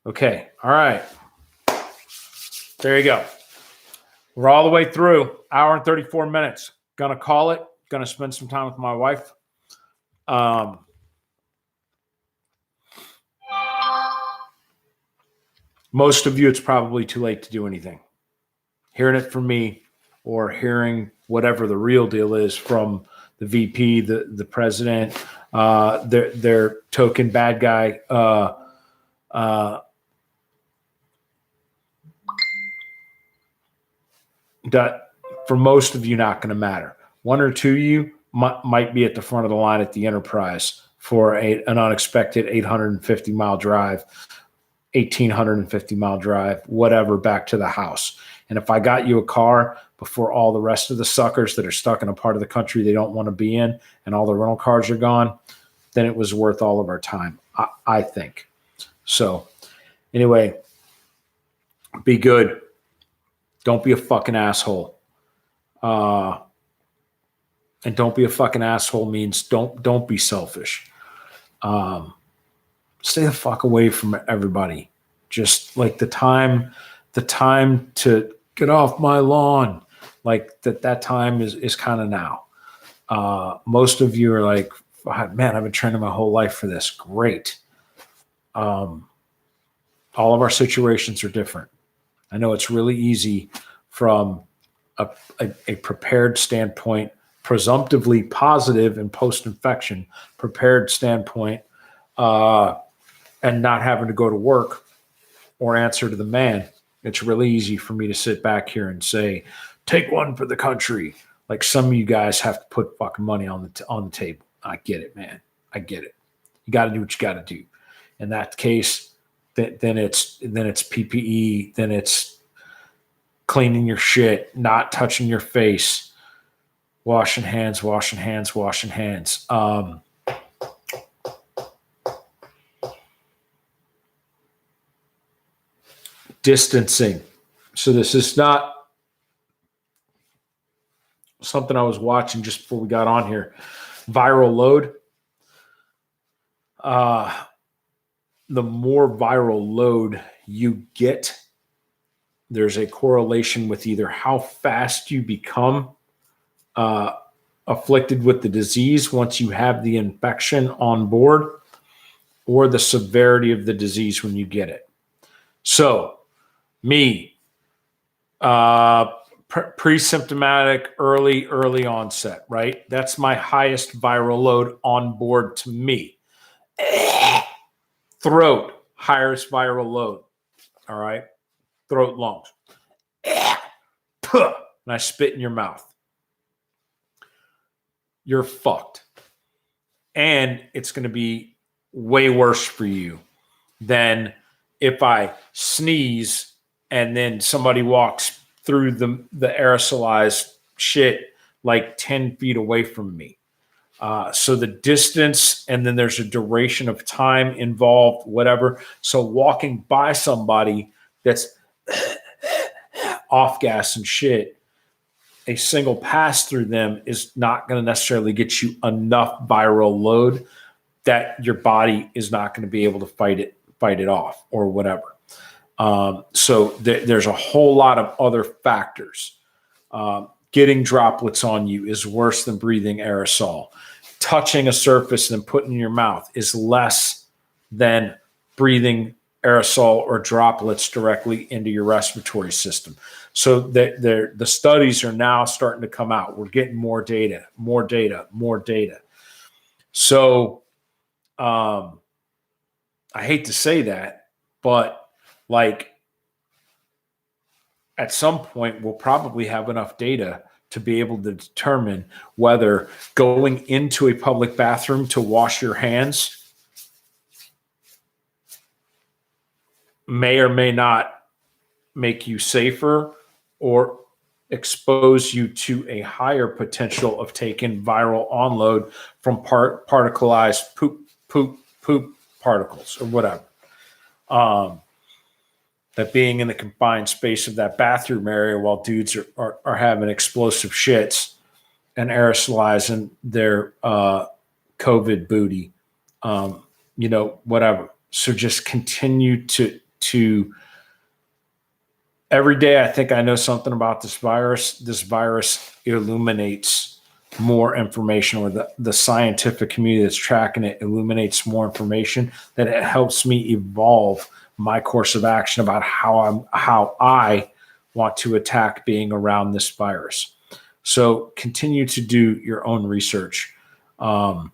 Okay. All right. There you go. We're all the way through. Hour and 34 minutes. Gonna call it. Gonna spend some time with my wife. Most of you, it's probably too late to do anything. Hearing it from me or hearing whatever the real deal is from the VP, the president, their token bad guy, that for most of you not going to matter. One or two of you might be at the front of the line at the enterprise for an unexpected 850-mile drive, 1,850-mile drive, whatever, back to the house. And if I got you a car before all the rest of the suckers that are stuck in a part of the country they don't want to be in and all the rental cars are gone, then it was worth all of our time, I think. So anyway, be good. Don't be a fucking asshole. And don't be a fucking asshole means don't be selfish. Stay the fuck away from everybody. Just like the time to get off my lawn, like that time is kind of now. Most of you are like, man, I've been training my whole life for this. Great. All of our situations are different. I know it's really easy from a prepared standpoint, presumptively positive and post-infection prepared standpoint, and not having to go to work or answer to the man. It's really easy for me to sit back here and say, take one for the country. Like some of you guys have to put fucking money on the table. I get it, man. I get it. You got to do what you got to do. In that case, then it's PPE, then it's cleaning your shit, not touching your face, washing hands. Distancing. So this is not something I was watching just before we got on here. Viral load. The more viral load you get, there's a correlation with either how fast you become afflicted with the disease once you have the infection on board, or the severity of the disease when you get it. So, me, pre-symptomatic, early onset, right? That's my highest viral load on board to me. Throat, highest viral load. All right. Throat, lungs. And I spit in your mouth. You're fucked. And it's going to be way worse for you than if I sneeze and then somebody walks through the aerosolized shit like 10 feet away from me. So the distance, and then there's a duration of time involved, whatever. So walking by somebody that's off gas and shit, a single pass through them is not going to necessarily get you enough viral load that your body is not going to be able to fight it off or whatever. So there's a whole lot of other factors. Getting droplets on you is worse than breathing aerosol. Touching a surface and putting in your mouth is less than breathing aerosol or droplets directly into your respiratory system. So the studies are now starting to come out. We're getting more data. So I hate to say that, but like at some point we'll probably have enough data to be able to determine whether going into a public bathroom to wash your hands may or may not make you safer or expose you to a higher potential of taking viral onload from particleized poop particles or whatever. That being in the confined space of that bathroom area while dudes are having explosive shits and aerosolizing their COVID booty, whatever. So just continue to every day. I think I know something about this virus. This virus illuminates more information, or the scientific community that's tracking it illuminates more information, that it helps me evolve my course of action about how I want to attack being around this virus. So continue to do your own research. I'm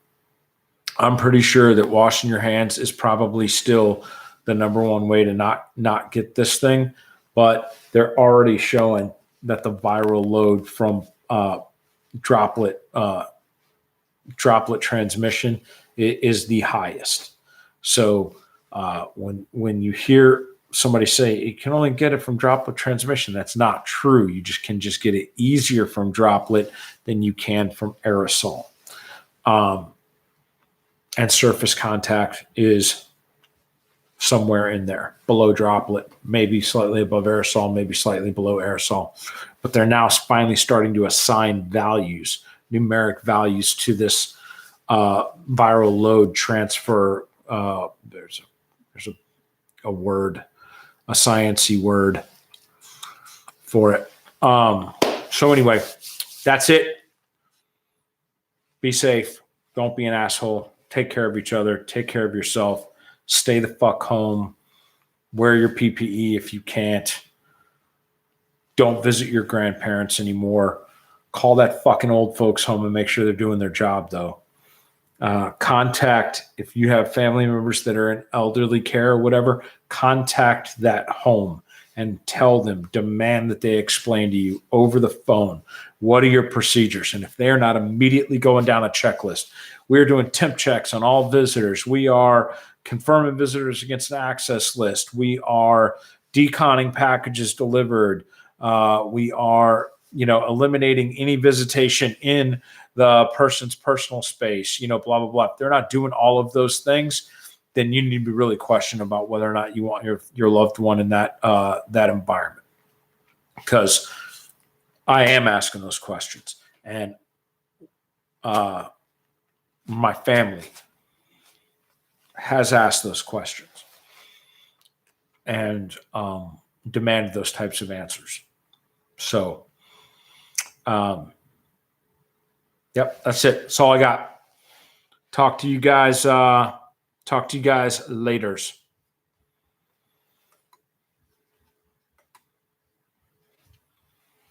pretty sure that washing your hands is probably still the number one way to not get this thing, but they're already showing that the viral load from droplet droplet transmission is the highest. So when you hear somebody say you can only get it from droplet transmission, that's not true. You can get it easier from droplet than you can from aerosol. And surface contact is somewhere in there, below droplet, maybe slightly above aerosol, maybe slightly below aerosol. But they're now finally starting to assign values, numeric values to this viral load transfer. There's a word, a sciencey word for it. So anyway, that's it. Be safe. Don't be an asshole. Take care of each other. Take care of yourself. Stay the fuck home. Wear your PPE if you can't. Don't visit your grandparents anymore. Call that fucking old folks home and make sure they're doing their job, though. Contact, if you have family members that are in elderly care or whatever, contact that home and tell them, demand that they explain to you over the phone, what are your procedures? And if they're not immediately going down a checklist, we're doing temp checks on all visitors. We are confirming visitors against an access list. We are deconning packages delivered. We are, eliminating any visitation in the person's personal space, blah, blah, blah. If they're not doing all of those things, then you need to be really questioned about whether or not you want your loved one in that environment. Because I am asking those questions. And my family has asked those questions and demanded those types of answers. So, yep, that's it. That's all I got. Talk to you guys laters.